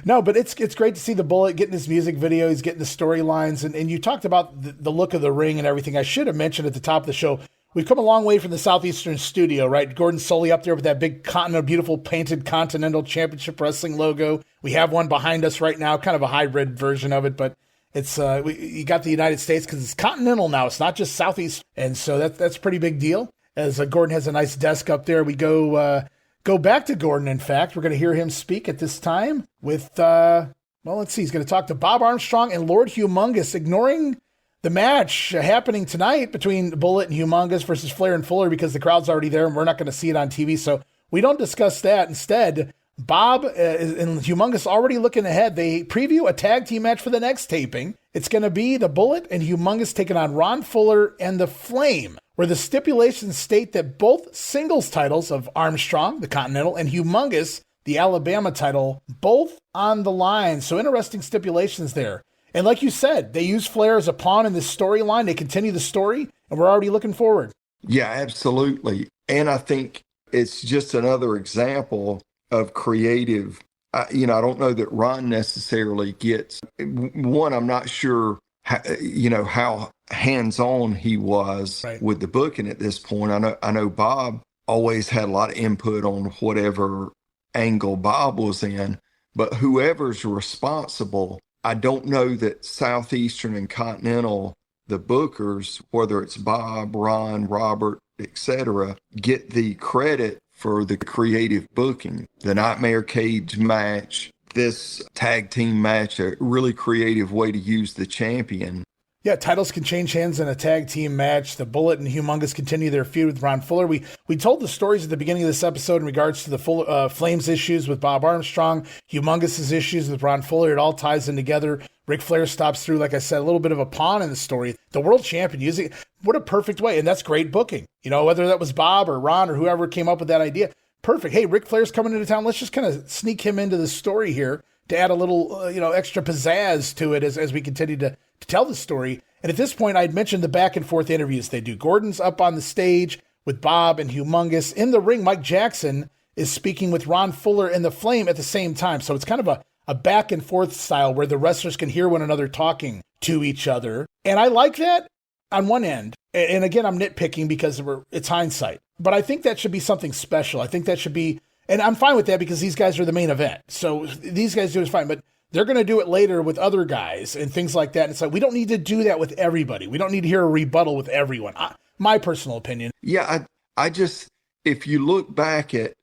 No, but it's great to see the Bullet getting his music video. He's getting the storylines. And you talked about the look of the ring and everything. I should have mentioned at the top of the show, we've come a long way from the Southeastern studio, right? Gordon Sully up there with that big beautiful painted Continental Championship Wrestling logo. We have one behind us right now, kind of a hybrid version of it, but it's you got the United States because it's Continental now. It's not just Southeast, and so that's a pretty big deal. As Gordon has a nice desk up there, we go back to Gordon. In fact, we're going to hear him speak at this time with let's see. He's going to talk to Bob Armstrong and Lord Humongous, ignoring the match happening tonight between Bullet and Humongous versus Flair and Fuller because the crowd's already there and we're not going to see it on TV. So we don't discuss that. Instead, Bob and Humongous already looking ahead. They preview a tag team match for the next taping. It's going to be the Bullet and Humongous taking on Ron Fuller and the Flame, where the stipulations state that both singles titles of Armstrong, the Continental, and Humongous, the Alabama title, both on the line. So interesting stipulations there. And like you said, they use Flair as a pawn in this storyline. They continue the story, and we're already looking forward. Yeah, absolutely. And I think it's just another example of creative. I don't know that Ron necessarily gets one. I'm not sure how hands-on he was with the booking at this point. I know Bob always had a lot of input on whatever angle Bob was in, but whoever's responsible, I don't know that Southeastern and Continental, the bookers, whether it's Bob, Ron, Robert, etc., get the credit for the creative booking. The Nightmare Cage match, this tag team match, a really creative way to use the champion. Yeah, titles can change hands in a tag team match. The Bullet and Humongous continue their feud with Ron Fuller. We told the stories at the beginning of this episode in regards to the Flames issues with Bob Armstrong, Humongous's issues with Ron Fuller. It all ties in together. Ric Flair stops through, like I said, a little bit of a pawn in the story. The world champion using what a perfect way, and that's great booking. Whether that was Bob or Ron or whoever came up with that idea, perfect. Hey, Ric Flair's coming into town. Let's just kind of sneak him into the story here to add a little, extra pizzazz to it as we continue to tell the story. And at this point, I'd mentioned the back and forth interviews they do. Gordon's up on the stage with Bob and Humongous. In the ring, Mike Jackson is speaking with Ron Fuller and the Flame at the same time. So it's kind of a back and forth style where the wrestlers can hear one another talking to each other. And I like that on one end. And again, I'm nitpicking because it's hindsight. But I think that should be something special. I think that should be, and I'm fine with that because these guys are the main event. So these guys do it fine. But they're going to do it later with other guys and things like that. And it's like, we don't need to do that with everybody. We don't need to hear a rebuttal with everyone. My personal opinion. Yeah, I just, if you look back at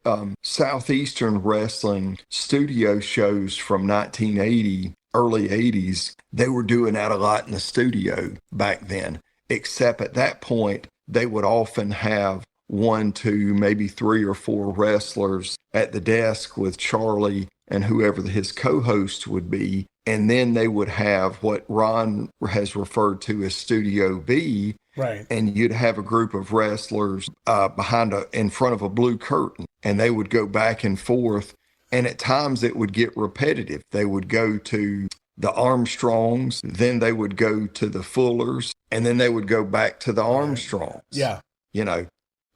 Southeastern Wrestling studio shows from 1980, early 80s, they were doing that a lot in the studio back then. Except at that point, they would often have 1, 2, maybe 3 or 4 wrestlers at the desk with Charlie and whoever his co-host would be. And then they would have what Ron has referred to as Studio B. Right. And you'd have a group of wrestlers in front of a blue curtain, and they would go back and forth. And at times it would get repetitive. They would go to the Armstrongs, then they would go to the Fullers, and then they would go back to the Armstrongs. Yeah.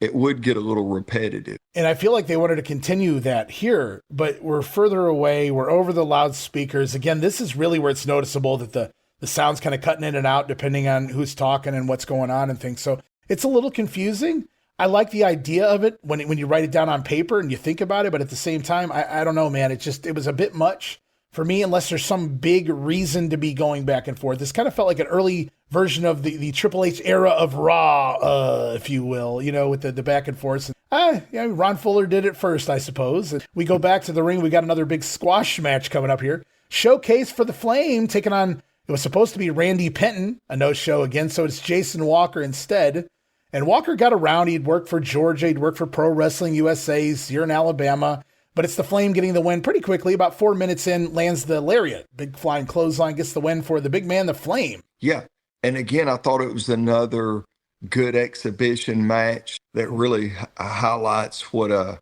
it would get a little repetitive. And I feel like they wanted to continue that here, but we're further away. We're over the loudspeakers. Again, this is really where it's noticeable that the sound's kind of cutting in and out depending on who's talking and what's going on and things. So it's a little confusing. I like the idea of it when you write it down on paper and you think about it, but at the same time, I don't know, man. It was a bit much for me, unless there's some big reason to be going back and forth. This kind of felt like an early version of the Triple H era of Raw, if you will, with the back and forth. Ron Fuller did it first, I suppose. We go back to the ring. We got another big squash match coming up here. Showcase for the Flame taking on, it was supposed to be Randy Penton, a no-show again, so it's Jason Walker instead. And Walker got around. He'd worked for Georgia. He'd worked for Pro Wrestling USA. He's here in Alabama. But it's the Flame getting the win pretty quickly. About 4 minutes in, lands the lariat. Big flying clothesline, gets the win for the big man, the Flame. Yeah. And again, I thought it was another good exhibition match that really highlights what a,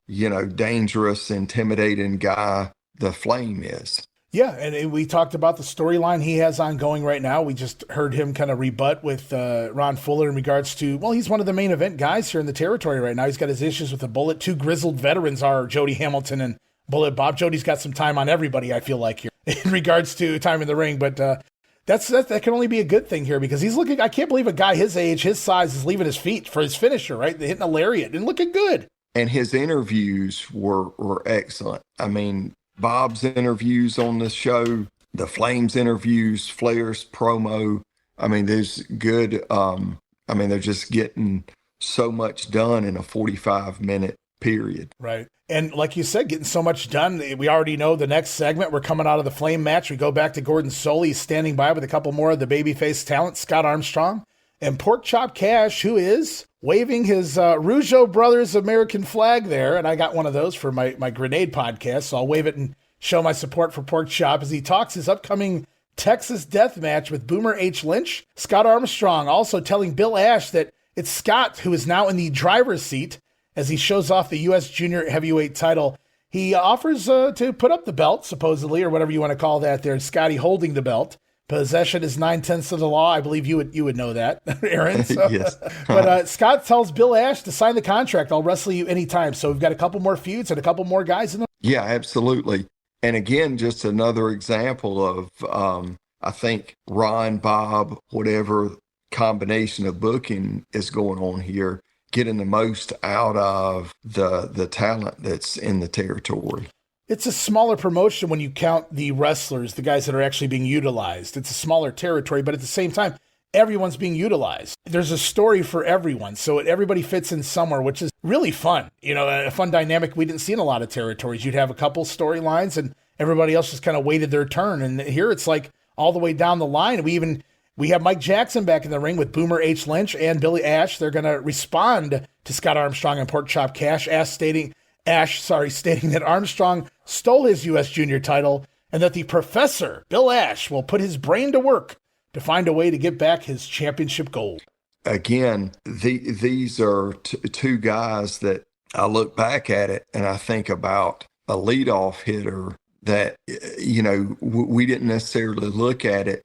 dangerous, intimidating guy the Flame is. Yeah, and we talked about the storyline he has ongoing right now. We just heard him kind of rebut with Ron Fuller in regards to, well, he's one of the main event guys here in the territory right now. He's got his issues with the Bullet. Two grizzled veterans are Jody Hamilton and Bullet Bob. Jody's got some time on everybody, I feel like, here in regards to time in the ring. But that can only be a good thing here because he's looking, I can't believe a guy his age, his size is leaving his feet for his finisher, right? They're hitting a lariat and looking good. And his interviews were excellent. I mean, Bob's interviews on the show, the Flames interviews, Flair's promo. I mean, there's good. They're just getting so much done in a 45-minute period. Right. And like you said, getting so much done. We already know the next segment. We're coming out of the Flame match. We go back to Gordon Solie standing by with a couple more of the babyface talent, Scott Armstrong and Pork Chop Cash, who is waving his Rougeau Brothers American flag there. And I got one of those for my Grenade podcast. So I'll wave it and show my support for Pork Chop as he talks his upcoming Texas death match with Boomer H. Lynch. Scott Armstrong also telling Bill Ash that it's Scott who is now in the driver's seat as he shows off the U.S. Junior Heavyweight title. He offers to put up the belt, supposedly, or whatever you want to call that there. Scotty holding the belt. Possession is 9/10 of the law. I believe you would know that, Aaron. So. Yes. But Scott tells Bill Ash to sign the contract. I'll wrestle you anytime. So we've got a couple more feuds and a couple more guys in them. Yeah, absolutely. And again, just another example of, I think, Ron, Bob, whatever combination of booking is going on here, getting the most out of the talent that's in the territory. It's a smaller promotion when you count the wrestlers, the guys that are actually being utilized. It's a smaller territory, but at the same time, everyone's being utilized. There's a story for everyone, so everybody fits in somewhere, which is really fun. A fun dynamic we didn't see in a lot of territories. You'd have a couple storylines, and everybody else just kind of waited their turn. And here it's like all the way down the line. We have Mike Jackson back in the ring with Boomer H. Lynch and Billy Ash. They're going to respond to Scott Armstrong and Pork Chop Cash, stating that Armstrong stole his U.S. Junior title and that the professor, Bill Ash, will put his brain to work to find a way to get back his championship gold. Again, These are two guys that I look back at it and I think about a leadoff hitter that, we didn't necessarily look at it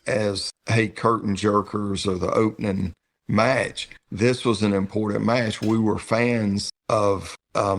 as, hey, curtain jerkers or the opening match. This was an important match. We were fans of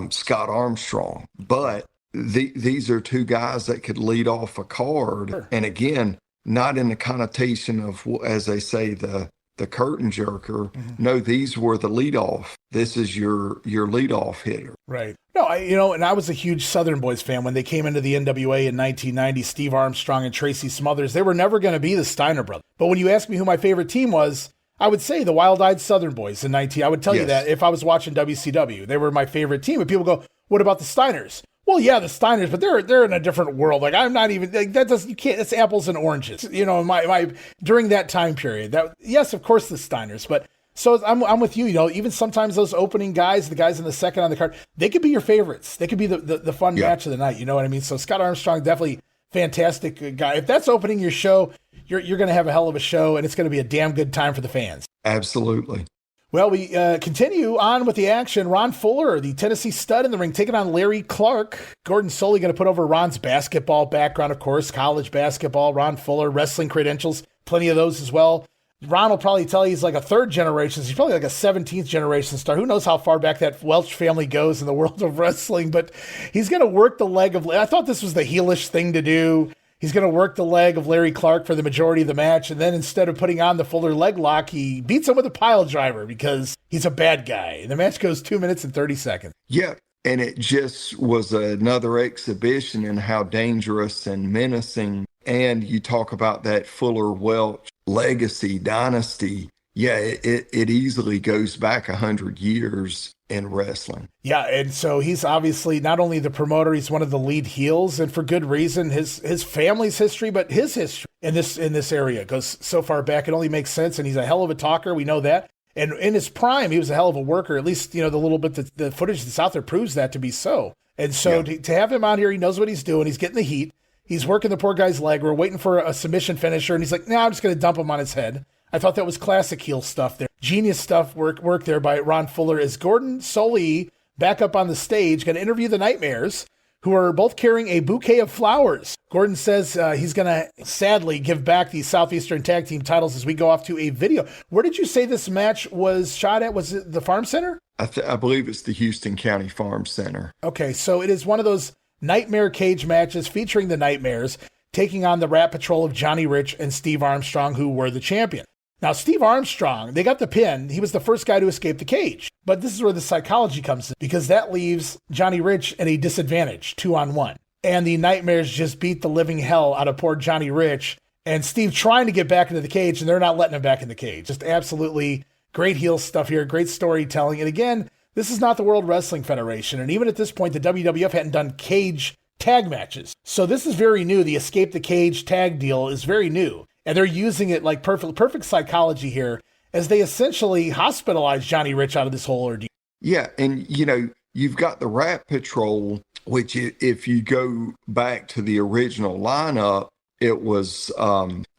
Scott Armstrong, but these are two guys that could lead off a card. Sure. And again, not in the connotation of, as they say, the curtain jerker. Mm-hmm. No, these were the leadoff. This is your leadoff hitter. Right. No, and I was a huge Southern Boys fan when they came into the NWA in 1990. Steve Armstrong and Tracy Smothers. They were never going to be the Steiner brothers. But when you ask me who my favorite team was, I would say the Wild-Eyed Southern Boys in 19. I would tell you that if I was watching WCW, they were my favorite team. And people go, "What about the Steiners?" Well, yeah, the Steiners, but they're in a different world. Like I'm not even like that. You can't. It's apples and oranges. My during that time period. Yes, of course the Steiners, but so I'm with you. Even sometimes those opening guys, the guys in the second on the card, they could be your favorites. They could be the fun match of the night. You know what I mean? So Scott Armstrong, definitely fantastic guy. If that's opening your show, you're going to have a hell of a show, and it's going to be a damn good time for the fans. Absolutely. Well, we continue on with the action. Ron Fuller, the Tennessee stud in the ring, taking on Larry Clark. Gordon Solie going to put over Ron's basketball background, of course, college basketball. Ron Fuller, wrestling credentials, plenty of those as well. Ron will probably tell you he's like a third generation. He's probably like a 17th generation star. Who knows how far back that Welch family goes in the world of wrestling, but he's going to work the leg of, I thought this was the heelish thing to do. He's going to work the leg of Larry Clark for the majority of the match. And then instead of putting on the Fuller leg lock, he beats him with a pile driver because he's a bad guy. And the match goes 2 minutes and 30 seconds. Yeah. And it just was another exhibition in how dangerous and menacing. And you talk about that Fuller Welch legacy dynasty. Yeah, it easily goes back 100 years in wrestling. Yeah, and so he's obviously not only the promoter, he's one of the lead heels, and for good reason. His family's history, but his history in this area goes so far back, it only makes sense, and he's a hell of a talker, we know that. And in his prime, he was a hell of a worker, at least, the little bit that the footage that's out there proves that to be so. And so to have him out here, he knows what he's doing, he's getting the heat, he's working the poor guy's leg, we're waiting for a submission finisher, and he's like, I'm just going to dump him on his head. I thought that was classic heel stuff there. Genius stuff work there by Ron Fuller as Gordon Solie back up on the stage, going to interview the Nightmares, who are both carrying a bouquet of flowers. Gordon says he's going to sadly give back the Southeastern Tag Team titles as we go off to a video. Where did you say this match was shot at? Was it the Farm Center? I believe it's the Houston County Farm Center. Okay, so it is one of those Nightmare cage matches featuring the Nightmares taking on the Rat Patrol of Johnny Rich and Steve Armstrong, who were the champion. Now, Steve Armstrong, they got the pin. He was the first guy to escape the cage. But this is where the psychology comes in, because that leaves Johnny Rich at a disadvantage, 2-on-1. And the Nightmares just beat the living hell out of poor Johnny Rich. And Steve trying to get back into the cage, and they're not letting him back in the cage. Just absolutely great heel stuff here, great storytelling. And again, this is not the World Wrestling Federation. And even at this point, the WWF hadn't done cage tag matches. So this is very new. The Escape the Cage tag deal is very new. And they're using it like perfect psychology here as they essentially hospitalize Johnny Rich out of this whole ordeal. Yeah, and you've got the Rat Patrol, which if you go back to the original lineup, it was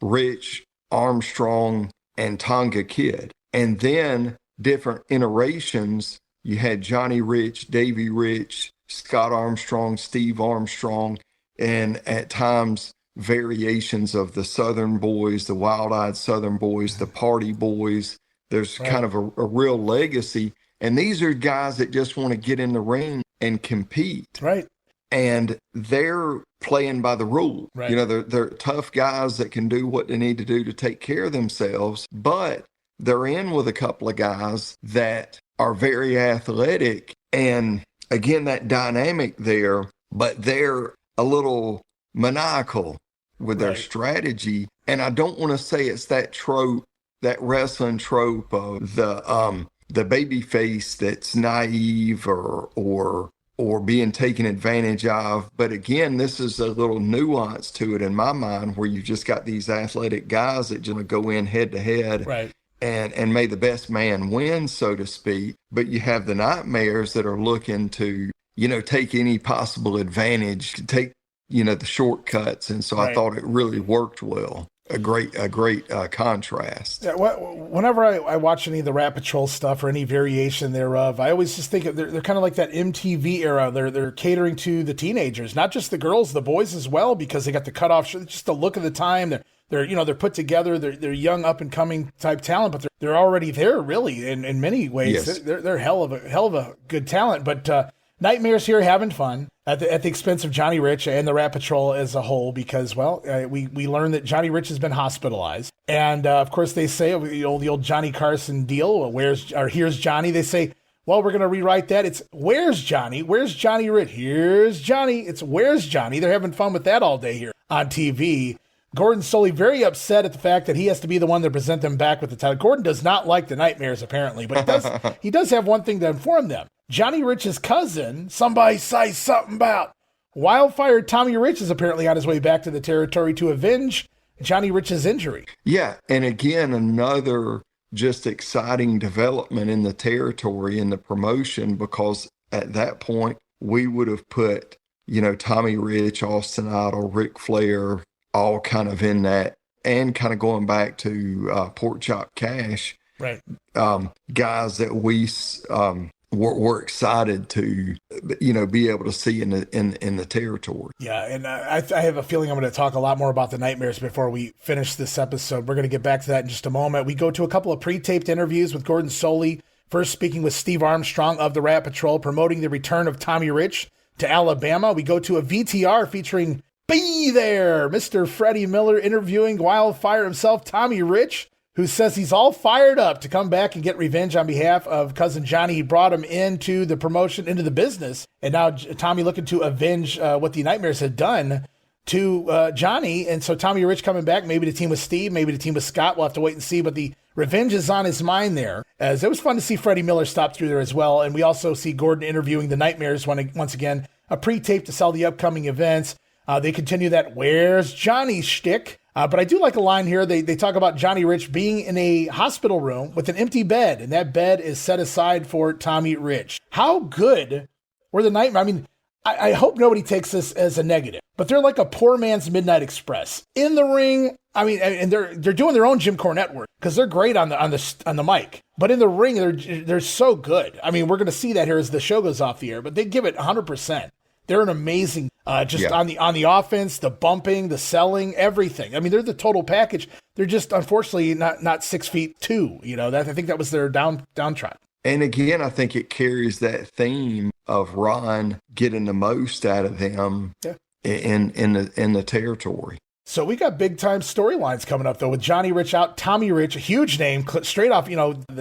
Rich, Armstrong, and Tonga Kid. And then different iterations, you had Johnny Rich, Davey Rich, Scott Armstrong, Steve Armstrong, and at times variations of the Southern Boys, the Wild-Eyed Southern Boys, the Party Boys. There's kind of a real legacy. And these are guys that just want to get in the ring and compete. Right. And they're playing by the rule. Right. They're tough guys that can do what they need to do to take care of themselves, but they're in with a couple of guys that are very athletic. And again, that dynamic there, but they're a little maniacal with their strategy. And I don't want to say it's that trope, that wrestling trope of the baby face that's naive or being taken advantage of. But again, this is a little nuance to it in my mind, where you've just got these athletic guys that just go in head to head. Right. And may the best man win, so to speak. But you have the Nightmares that are looking to, take any possible advantage, to take, the shortcuts. And so I thought it really worked well. A great contrast. Yeah, whenever I watch any of the Rat Patrol stuff or any variation thereof, I always just think of they're kind of like that MTV era. They're catering to the teenagers, not just the girls, the boys as well, because they got the cutoff, just the look of the time. They're put together. They're young, up and coming type talent, but they're already there really in many ways. Yes. They're hell of a good talent, but. Nightmares here having fun at the expense of Johnny Rich and the Rat Patrol as a whole, because, we learned that Johnny Rich has been hospitalized. And, of course, they say the old Johnny Carson deal, here's Johnny. They say, well, we're going to rewrite that. It's where's Johnny? Where's Johnny Rich? Here's Johnny. It's where's Johnny? They're having fun with that all day here on TV. Gordon Solie very upset at the fact that he has to be the one to present them back with the title. Gordon does not like the Nightmares, apparently, but he does have one thing to inform them. Johnny Rich's cousin, somebody say something about Wildfire Tommy Rich, is apparently on his way back to the territory to avenge Johnny Rich's injury. Yeah, and again, another just exciting development in the territory, in the promotion, because at that point, we would have put, Tommy Rich, Austin Idol, Ric Flair, all kind of in that, and kind of going back to Pork Chop Cash. Right. Guys that we... We're excited to be able to see in the territory. Yeah, and I have a feeling I'm going to talk a lot more about the Nightmares before we finish this episode. We're going to get back to that in just a moment. We go to a couple of pre-taped interviews with Gordon Solie. First, speaking with Steve Armstrong of the Rat Patrol, promoting the return of Tommy Rich to Alabama. We go to a VTR featuring Be There, Mr. Freddie Miller interviewing Wildfire himself, Tommy Rich, who says he's all fired up to come back and get revenge on behalf of Cousin Johnny. He brought him into the promotion, into the business, and now Tommy looking to avenge what the Nightmares had done to Johnny. And so Tommy Rich coming back, maybe to team with Steve, maybe to team with Scott. We'll have to wait and see, but the revenge is on his mind there, as it was fun to see Freddie Miller stop through there as well. And we also see Gordon interviewing the Nightmares once again, a pre-tape to sell the upcoming events. They continue that "Where's Johnny" shtick. But I do like a line here. They talk about Johnny Rich being in a hospital room with an empty bed, and that bed is set aside for Tommy Rich. How good were the Nightmares? I mean, I hope nobody takes this as a negative, but they're like a poor man's Midnight Express in the ring. I mean, and they're doing their own Jim Cornette work because they're great on the mic, but in the ring they're so good. I mean, we're going to see that here as the show goes off the air, but they give it 100%. They're an amazing, on the offense, the bumping, the selling, everything. I mean, they're the total package. They're just unfortunately not 6'2". I think that was their downtrodden. And again, I think it carries that theme of Ron getting the most out of them in the territory. So we got big time storylines coming up though with Johnny Rich out, Tommy Rich, a huge name straight off, the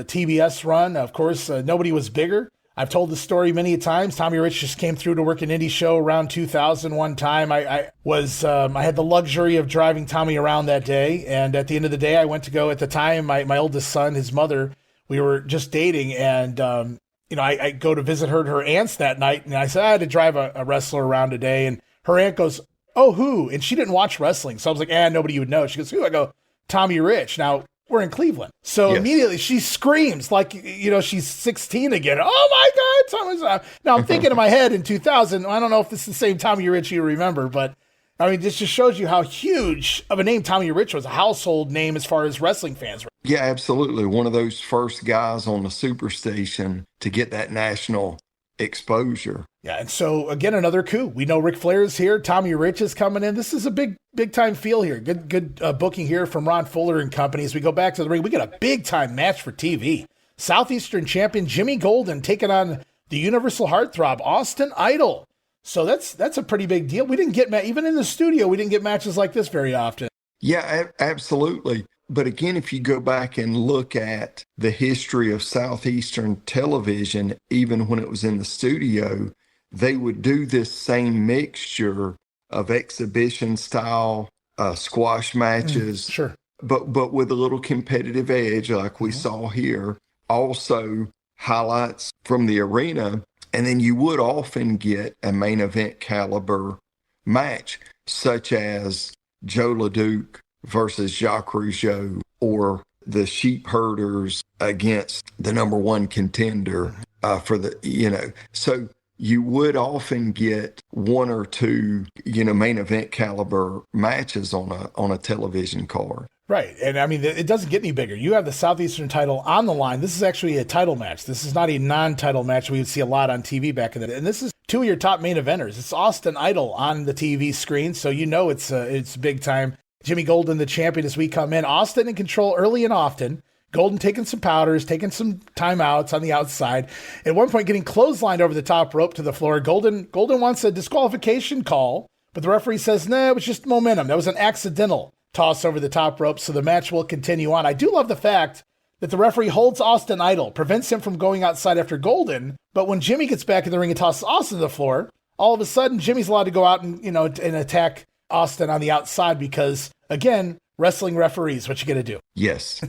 TBS run. Of course, nobody was bigger. I've told the story many times. Tommy Rich just came through to work an indie show around 2000 one time. I had the luxury of driving Tommy around that day. And at the end of the day, I went to go, at the time, my oldest son, his mother, we were just dating. And, I go to visit her aunt's that night. And I said, I had to drive a wrestler around today. And her aunt goes, "Oh, who?" And she didn't watch wrestling. So I was like, nobody you would know. She goes, "Who?" I go, "Tommy Rich." Now, we're in Cleveland. So Immediately she screams like, she's 16 again. "Oh my God, Tommy!" Now I'm thinking in my head in 2000, I don't know if this is the same Tommy Rich you remember, but I mean, this just shows you how huge of a name Tommy Rich was, a household name as far as wrestling fans were. Yeah, absolutely. One of those first guys on the Superstation to get that national exposure. Yeah, and so again, another coup. We know Ric Flair is here. Tommy Rich is coming in. This is a big time feel here. Good booking here from Ron Fuller and company. As we go back to the ring, we get a big time match for TV. Southeastern champion Jimmy Golden taking on the Universal Heartthrob Austin Idol. So that's a pretty big deal. We didn't get even in the studio, we didn't get matches like this very often. Yeah, absolutely. But again, if you go back and look at the history of Southeastern television, even when it was in the studio, they would do this same mixture of exhibition style squash matches, sure, but with a little competitive edge like we saw here. Also highlights from the arena, and then you would often get a main event caliber match, such as Joe LeDuc versus Jacques Rougeau, or the Sheep Herders against the number one contender for the, so you would often get one or two, main event caliber matches on a television card. Right. And I mean, it doesn't get any bigger. You have the Southeastern title on the line. This is actually a title match. This is not a non-title match we would see a lot on TV back in the day. And this is two of your top main eventers. It's Austin Idol on the TV screen. So it's big time. Jimmy Golden, the champion, as we come in. Austin in control early and often. Golden taking some powders, taking some timeouts on the outside. At one point, getting clotheslined over the top rope to the floor. Golden wants a disqualification call, but the referee says, "Nah, it was just momentum. That was an accidental toss over the top rope, so the match will continue on." I do love the fact that the referee holds Austin Idol, prevents him from going outside after Golden, but when Jimmy gets back in the ring and tosses Austin to the floor, all of a sudden Jimmy's allowed to go out and and attack Austin on the outside because, again, wrestling referees, what you got to do. Yes.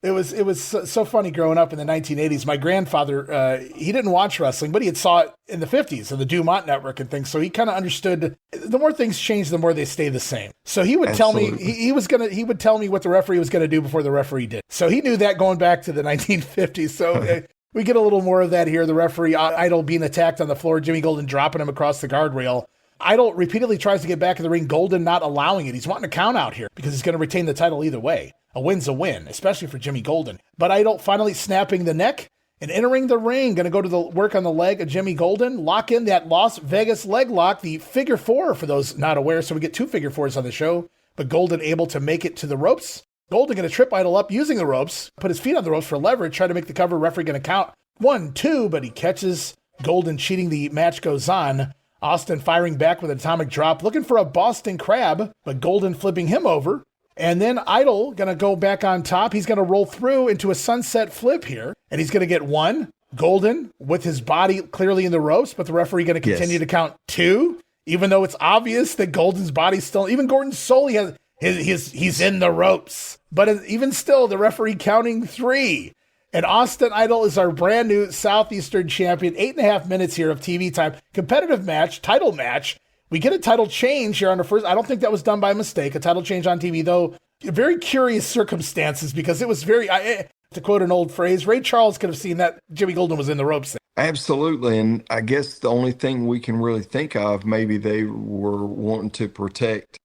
It was so funny growing up in the 1980s. My grandfather, he didn't watch wrestling, but he had saw it in the 50s on the Dumont Network and things. So he kind of understood the more things change, the more they stay the same. So he would tell me he would tell me what the referee was going to do before the referee did. So he knew that going back to the 1950s. So we get a little more of that here. The referee Idol being attacked on the floor, Jimmy Golden dropping him across the guardrail. Idol repeatedly tries to get back in the ring, Golden not allowing it. He's wanting a count out here because he's going to retain the title either way. A win's a win, especially for Jimmy Golden. But Idol finally snapping the neck And entering the ring, going to go to the work on the leg of Jimmy Golden, lock in that Las Vegas leg lock, the figure four for those not aware. So we get 2 figure fours on the show, but Golden able to make it to the ropes. Golden going to trip Idol up using the ropes, put his feet on the ropes for leverage, try to make the cover. Referee going to count 1, 2, but he catches Golden cheating. The match goes on. Austin firing back with an atomic drop, looking for a Boston Crab, but Golden flipping him over. And then Idol going to go back on top. He's going to roll through into a sunset flip here, and he's going to get 1. Golden with his body clearly in the ropes, but the referee going to continue to count 2, even though it's obvious that Golden's body's still, even Gordon Soley has he's in the ropes. But even still, the referee counting 3. And Austin Idol is our brand new Southeastern champion. 8.5 minutes here of TV time. Competitive match, title match. We get a title change here on the first. I don't think that was done by mistake. A title change on TV, though. Very curious circumstances because it was very, to quote an old phrase, Ray Charles could have seen that Jimmy Golden was in the ropes. Absolutely. And I guess the only thing we can really think of, maybe they were wanting to protect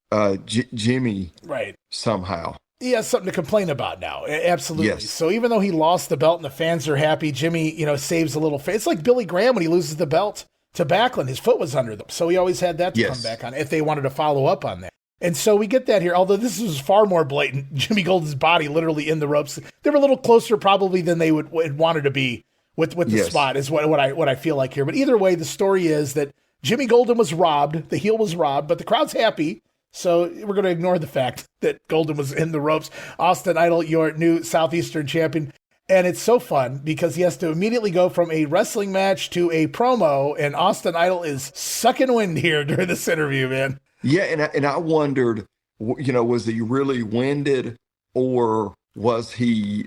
Jimmy somehow. He has something to complain about now. Absolutely. Yes. So even though he lost the belt and the fans are happy, Jimmy, saves a little face. It's like Billy Graham when he loses the belt to Backlund. His foot was under them. So he always had that to come back on if they wanted to follow up on that. And so we get that here, although this was far more blatant. Jimmy Golden's body literally in the ropes. They were a little closer probably than they would wanted to be with the spot is what I feel like here. But either way, the story is that Jimmy Golden was robbed. The heel was robbed, but the crowd's happy. So we're going to ignore the fact that Golden was in the ropes. Austin Idol, your new Southeastern champion. And it's so fun because he has to immediately go from a wrestling match to a promo. And Austin Idol is sucking wind here during this interview, man. Yeah, and I wondered, was he really winded or was he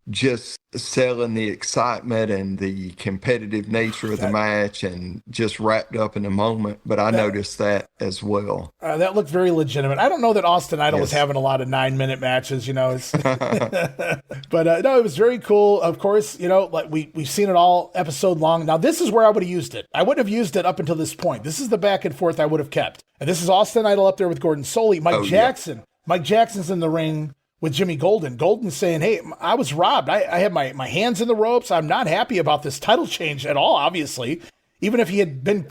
just selling the excitement and the competitive nature of the match and just wrapped up in the moment? But I noticed that as well. That looked very legitimate. I don't know that Austin Idol was having a lot of 9-minute matches, But no, it was very cool. Of course, like we've seen it all episode long. Now, this is where I would have used it. I wouldn't have used it up until this point. This is the back and forth I would have kept. And this is Austin Idol up there with Gordon Soley. Mike Jackson's in the ring with Jimmy Golden. Golden's saying, hey, I was robbed. I had my hands in the ropes. I'm not happy about this title change at all, obviously. Even if he had been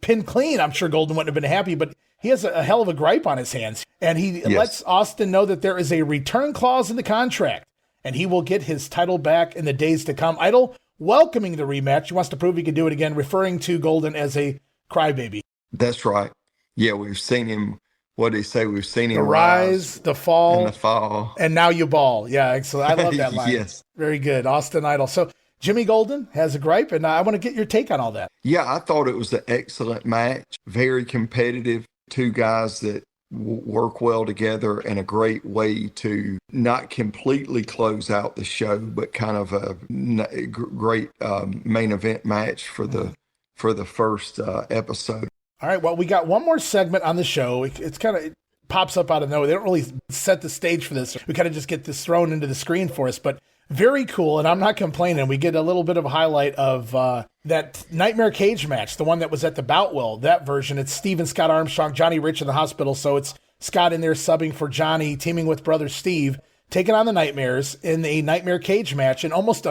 pinned clean, I'm sure Golden wouldn't have been happy, but he has a hell of a gripe on his hands. And he lets Austin know that there is a return clause in the contract, and he will get his title back in the days to come. Idol welcoming the rematch. He wants to prove he can do it again, referring to Golden as a crybaby. That's right. Yeah, we've seen him. What did he say? We've seen him rise, the fall, and the fall, and now you ball. Yeah, excellent. I love that line. Yes, very good, Austin Idol. So Jimmy Golden has a gripe, and I want to get your take on all that. Yeah, I thought it was an excellent match, very competitive. 2 guys that work well together, and a great way to not completely close out the show, but kind of a great main event match for the first episode. All right, well, we got one more segment on the show. It's kind of, it pops up out of nowhere. They don't really set the stage for this. We kind of just get this thrown into the screen for us, but very cool, and I'm not complaining. We get a little bit of a highlight of that Nightmare Cage match, the one that was at the Boutwell, that version. It's Steve and Scott Armstrong, Johnny Rich in the hospital, so it's Scott in there subbing for Johnny, teaming with brother Steve, taking on the Nightmares in a Nightmare Cage match, and almost,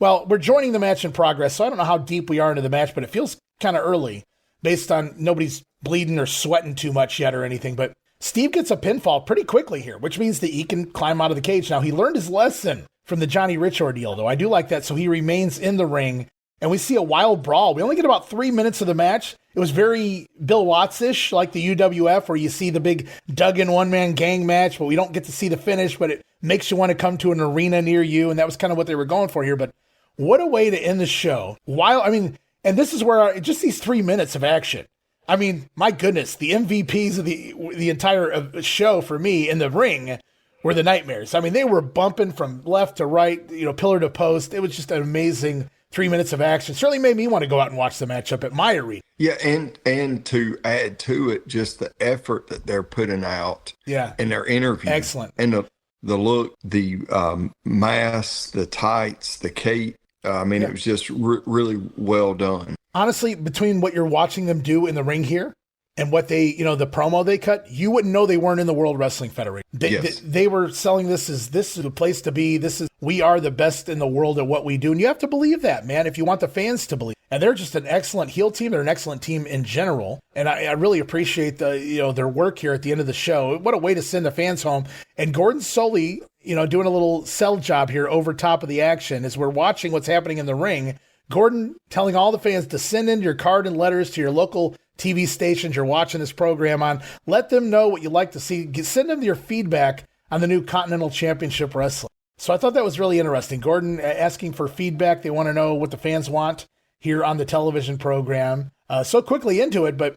we're joining the match in progress, so I don't know how deep we are into the match, but it feels kind of early, based on nobody's bleeding or sweating too much yet or anything. But Steve gets a pinfall pretty quickly here, which means that he can climb out of the cage. Now, he learned his lesson from the Johnny Rich ordeal, though. I do like that. So he remains in the ring, and we see a wild brawl. We only get about 3 minutes of the match. It was very Bill Watts-ish, like the UWF, where you see the big Duggan one-man gang match, but we don't get to see the finish, but it makes you want to come to an arena near you, and that was kind of what they were going for here. But what a way to end the show. And this is where just these 3 minutes of action. I mean, my goodness, the MVPs of the entire show for me in the ring were the Nightmares. I mean, they were bumping from left to right, pillar to post. It was just an amazing 3 minutes of action. Certainly made me want to go out and watch the match up at my arena. Yeah, and to add to it, just the effort that they're putting out. Yeah, in their interview. Excellent. And the look, the mask, the tights, the cape. It was just really well done. Honestly, between what you're watching them do in the ring here and what they, the promo they cut, you wouldn't know they weren't in the World Wrestling Federation. They were selling this is the place to be. We are the best in the world at what we do. And you have to believe that, man, if you want the fans to believe. And they're just an excellent heel team. They're an excellent team in general. And I really appreciate their work here at the end of the show. What a way to send the fans home. And Gordon Soley, doing a little sell job here over top of the action as we're watching what's happening in the ring. Gordon telling all the fans to send in your card and letters to your local TV stations you're watching this program on. Let them know what you'd like to see. Send them your feedback on the new Continental Championship Wrestling. So I thought that was really interesting. Gordon asking for feedback. They want to know what the fans want here on the television program. So quickly into it, but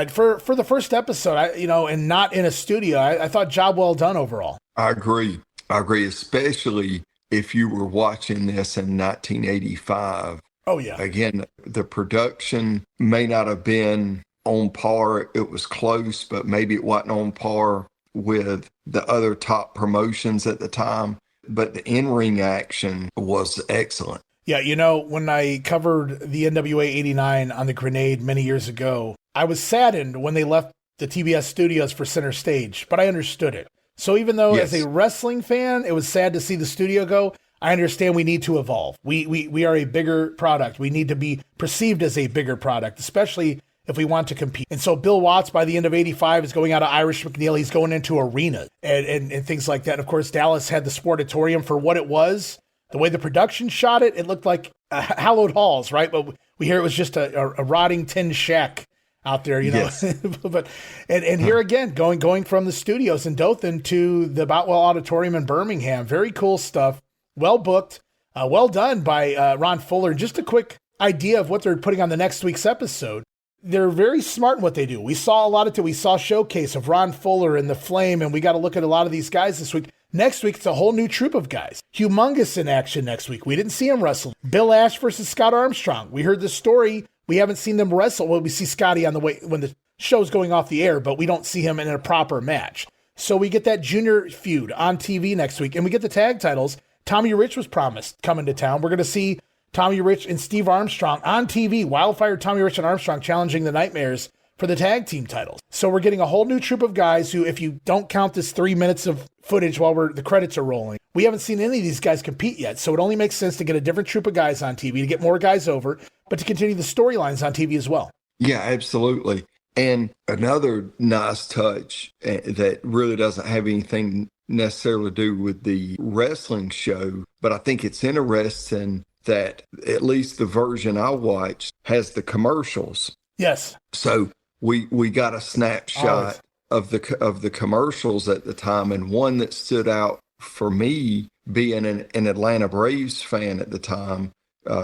for the first episode, and not in a studio, I thought job well done overall. I agree, especially if you were watching this in 1985. Oh, yeah. Again, the production may not have been on par. It was close, but maybe it wasn't on par with the other top promotions at the time. But the in-ring action was excellent. Yeah, when I covered the NWA 89 on the Grenade many years ago, I was saddened when they left the TBS studios for Center Stage, but I understood it. So even though as a wrestling fan, it was sad to see the studio go, I understand we need to evolve. We are a bigger product. We need to be perceived as a bigger product, especially if we want to compete. And so Bill Watts, by the end of 85, is going out of Irish McNeil. He's going into arenas and things like that. And of course, Dallas had the Sportatorium for what it was. The way the production shot it, it looked like hallowed halls, right? But we hear it was just a rotting tin shack out there, Yes. but here again, going from the studios in Dothan to the Boutwell Auditorium in Birmingham. Very cool stuff. Well booked. Well done by Ron Fuller. Just a quick idea of what they're putting on the next week's episode. They're very smart in what they do. We saw a lot of it. We saw a showcase of Ron Fuller and The Flame, and we got to look at a lot of these guys this week. Next week, it's a whole new troop of guys. Humongous in action next week. We didn't see him wrestle. Bill Ash versus Scott Armstrong. We heard the story. We haven't seen them wrestle. Well, we see Scotty on the way when the show's going off the air, but we don't see him in a proper match. So we get that junior feud on TV next week, and we get the tag titles. Tommy Rich was promised coming to town. We're going to see Tommy Rich and Steve Armstrong on TV. Wildfire Tommy Rich and Armstrong challenging the Nightmares for the tag team titles. So we're getting a whole new troop of guys who, if you don't count this 3 minutes of footage while the credits are rolling, we haven't seen any of these guys compete yet. So it only makes sense to get a different troop of guys on TV, to get more guys over, but to continue the storylines on TV as well. Yeah, absolutely. And another nice touch that really doesn't have anything necessarily to do with the wrestling show, but I think it's interesting that at least the version I watched has the commercials. Yes. So we got a snapshot of the commercials at the time, and one that stood out for me, being an Atlanta Braves fan at the time,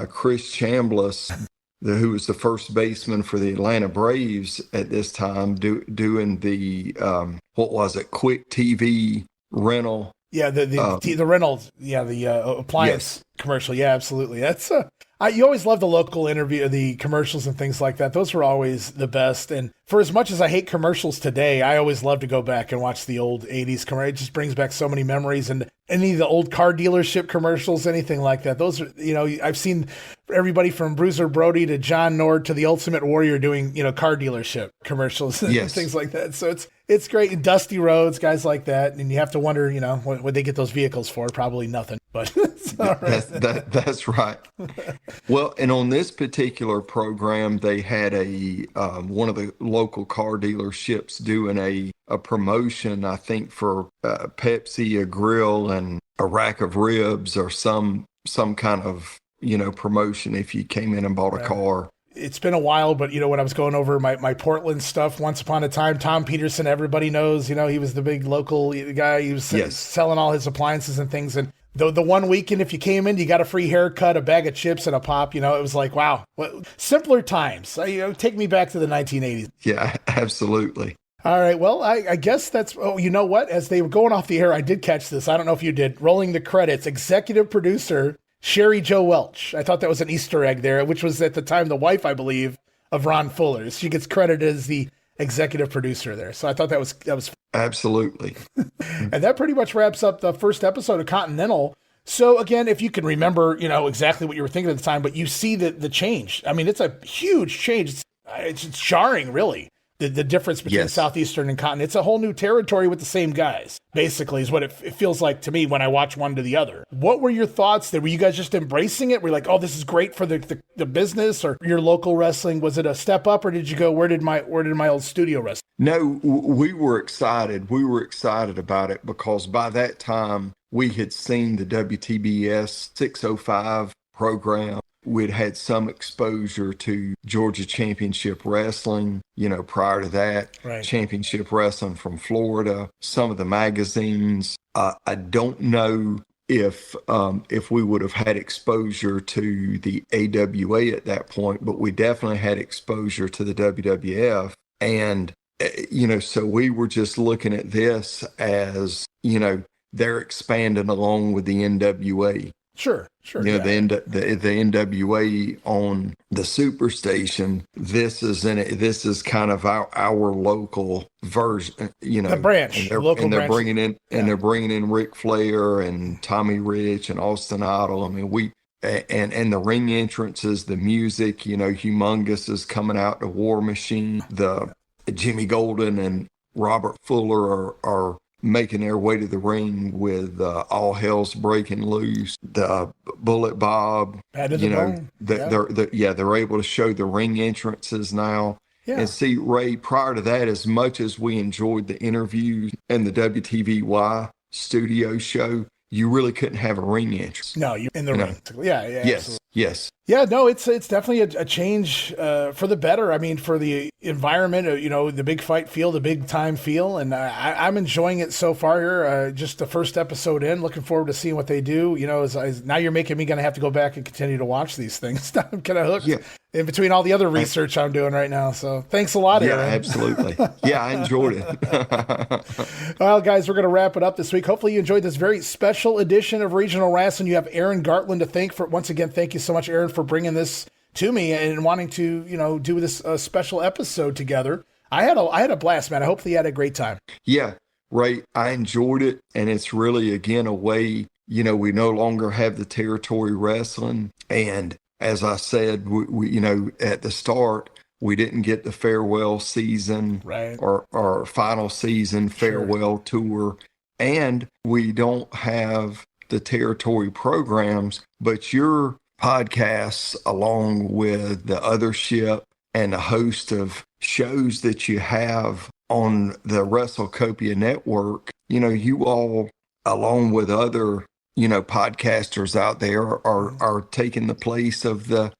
Chris Chambliss, who was the first baseman for the Atlanta Braves at this time, doing the quick TV rental. Yeah, the Reynolds, the appliance commercial. Yeah, absolutely. That's you always love the local interview, the commercials and things like that. Those were always the best. And for as much as I hate commercials today, I always love to go back and watch the old 80s commercials. It just brings back so many memories. And any of the old car dealership commercials, anything like that. Those are, I've seen everybody from Bruiser Brody to John Nord to the Ultimate Warrior doing, car dealership commercials and things like that. So it's great. And Dusty Rhodes, guys like that. And you have to wonder, what they get those vehicles for. Probably nothing, but it's all right. That's right. Well, and on this particular program, they had one of the local car dealerships doing a promotion, I think, for Pepsi, a grill, and a rack of ribs, or some kind of promotion if you came in and bought a car. It's been a while, but when I was going over my Portland stuff, once upon a time, Tom Peterson, everybody knows, he was the big local guy. He was selling all his appliances and things. And the one weekend, if you came in, you got a free haircut, a bag of chips, and a pop. It was like, wow, simpler times. Take me back to the 1980s. Yeah, absolutely. All right. Well, I guess that's, you know what? As they were going off the air, I did catch this. I don't know if you did. Rolling the credits, executive producer Sherry Jo Welch. I thought that was an Easter egg there, which was at the time the wife, I believe, of Ron Fuller. She gets credited as the executive producer there. So I thought that was absolutely. And that pretty much wraps up the first episode of Continental. So again, if you can remember, exactly what you were thinking at the time, but you see the change. I mean, it's a huge change. It's jarring, really, The difference between Yes. Southeastern and Continental. It's a whole new territory with the same guys, basically, is what it feels like to me when I watch one to the other. What were your thoughts there? Were you guys just embracing it? Were you like, oh, this is great for the business, or your local wrestling? Was it a step up, or did you go, where did my old studio wrestling? No, we were excited. We were excited about it because by that time we had seen the WTBS 605 program. We'd had some exposure to Georgia Championship Wrestling, prior to that, Right. Championship Wrestling from Florida, some of the magazines. I don't know if we would have had exposure to the AWA at that point, but we definitely had exposure to the WWF. And, so we were just looking at this as, they're expanding along with the NWA. Sure. The NWA on the Superstation. This is kind of our local version, the branch, they're bringing in Ric Flair and Tommy Rich and Austin Idol. I mean, and the ring entrances, the music, Humongous is coming out, the War Machine, the Jimmy Golden and Robert Fuller are making their way to the ring with All Hell's Breaking Loose, the Bullet Bob. They're able to show the ring entrances now. Yeah. And see, Ray, prior to that, as much as we enjoyed the interviews and the WTVY studio show, you really couldn't have a ring entrance. No, you in the ring. Yeah. Yes. Absolutely. Yes. Yeah, no, it's definitely a change for the better. I mean, for the environment, the big fight feel, the big time feel, and I'm enjoying it so far here. Just the first episode in, looking forward to seeing what they do. Now you're making me going to have to go back and continue to watch these things. I'm kind of hooked. Yeah. In between all the other research I'm doing right now. So thanks a lot, Aaron. Yeah, absolutely. Yeah, I enjoyed it. Well, guys, we're going to wrap it up this week. Hopefully you enjoyed this very special edition of Regional Wrestling. You have Aaron Gartland to thank for. Once again, thank you so much, Aaron, for bringing this to me and wanting to, do this special episode together. I had a blast, man. I hope you had a great time. Yeah, Ray, I enjoyed it. And it's really, again, a way, we no longer have the territory wrestling. And as I said, we at the start, we didn't get the farewell season, right, or final season farewell tour. And we don't have the territory programs, but your podcasts, along with the other ship and a host of shows that you have on the WrestleCopia network, you all, along with other podcasters out there, are taking the place of the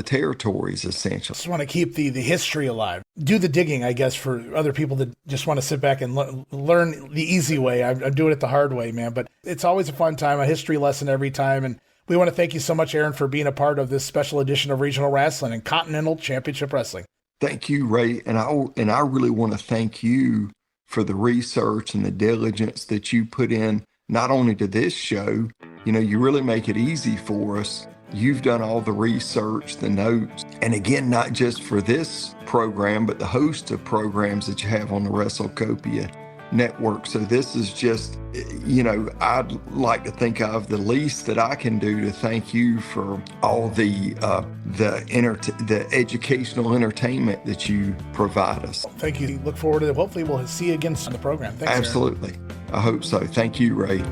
territories, essentially. Just want to keep the history alive. Do the digging, I guess, for other people that just want to sit back and learn the easy way. I'm doing it the hard way, man. But it's always a fun time, a history lesson every time. And we want to thank you so much, Aaron, for being a part of this special edition of Regional Wrestling and Continental Championship Wrestling. Thank you, Ray. And I really want to thank you for the research and the diligence that you put in, not only to this show, you really make it easy for us. You've done all the research, the notes, and again, not just for this program, but the host of programs that you have on the WrestleCopia network. So this is just, I'd like to think of the least that I can do to thank you for all the educational entertainment that you provide us. Thank you. Look forward to it. Hopefully we'll see you again on the program. Thanks, Absolutely. Aaron. I hope so. Thank you, Ray.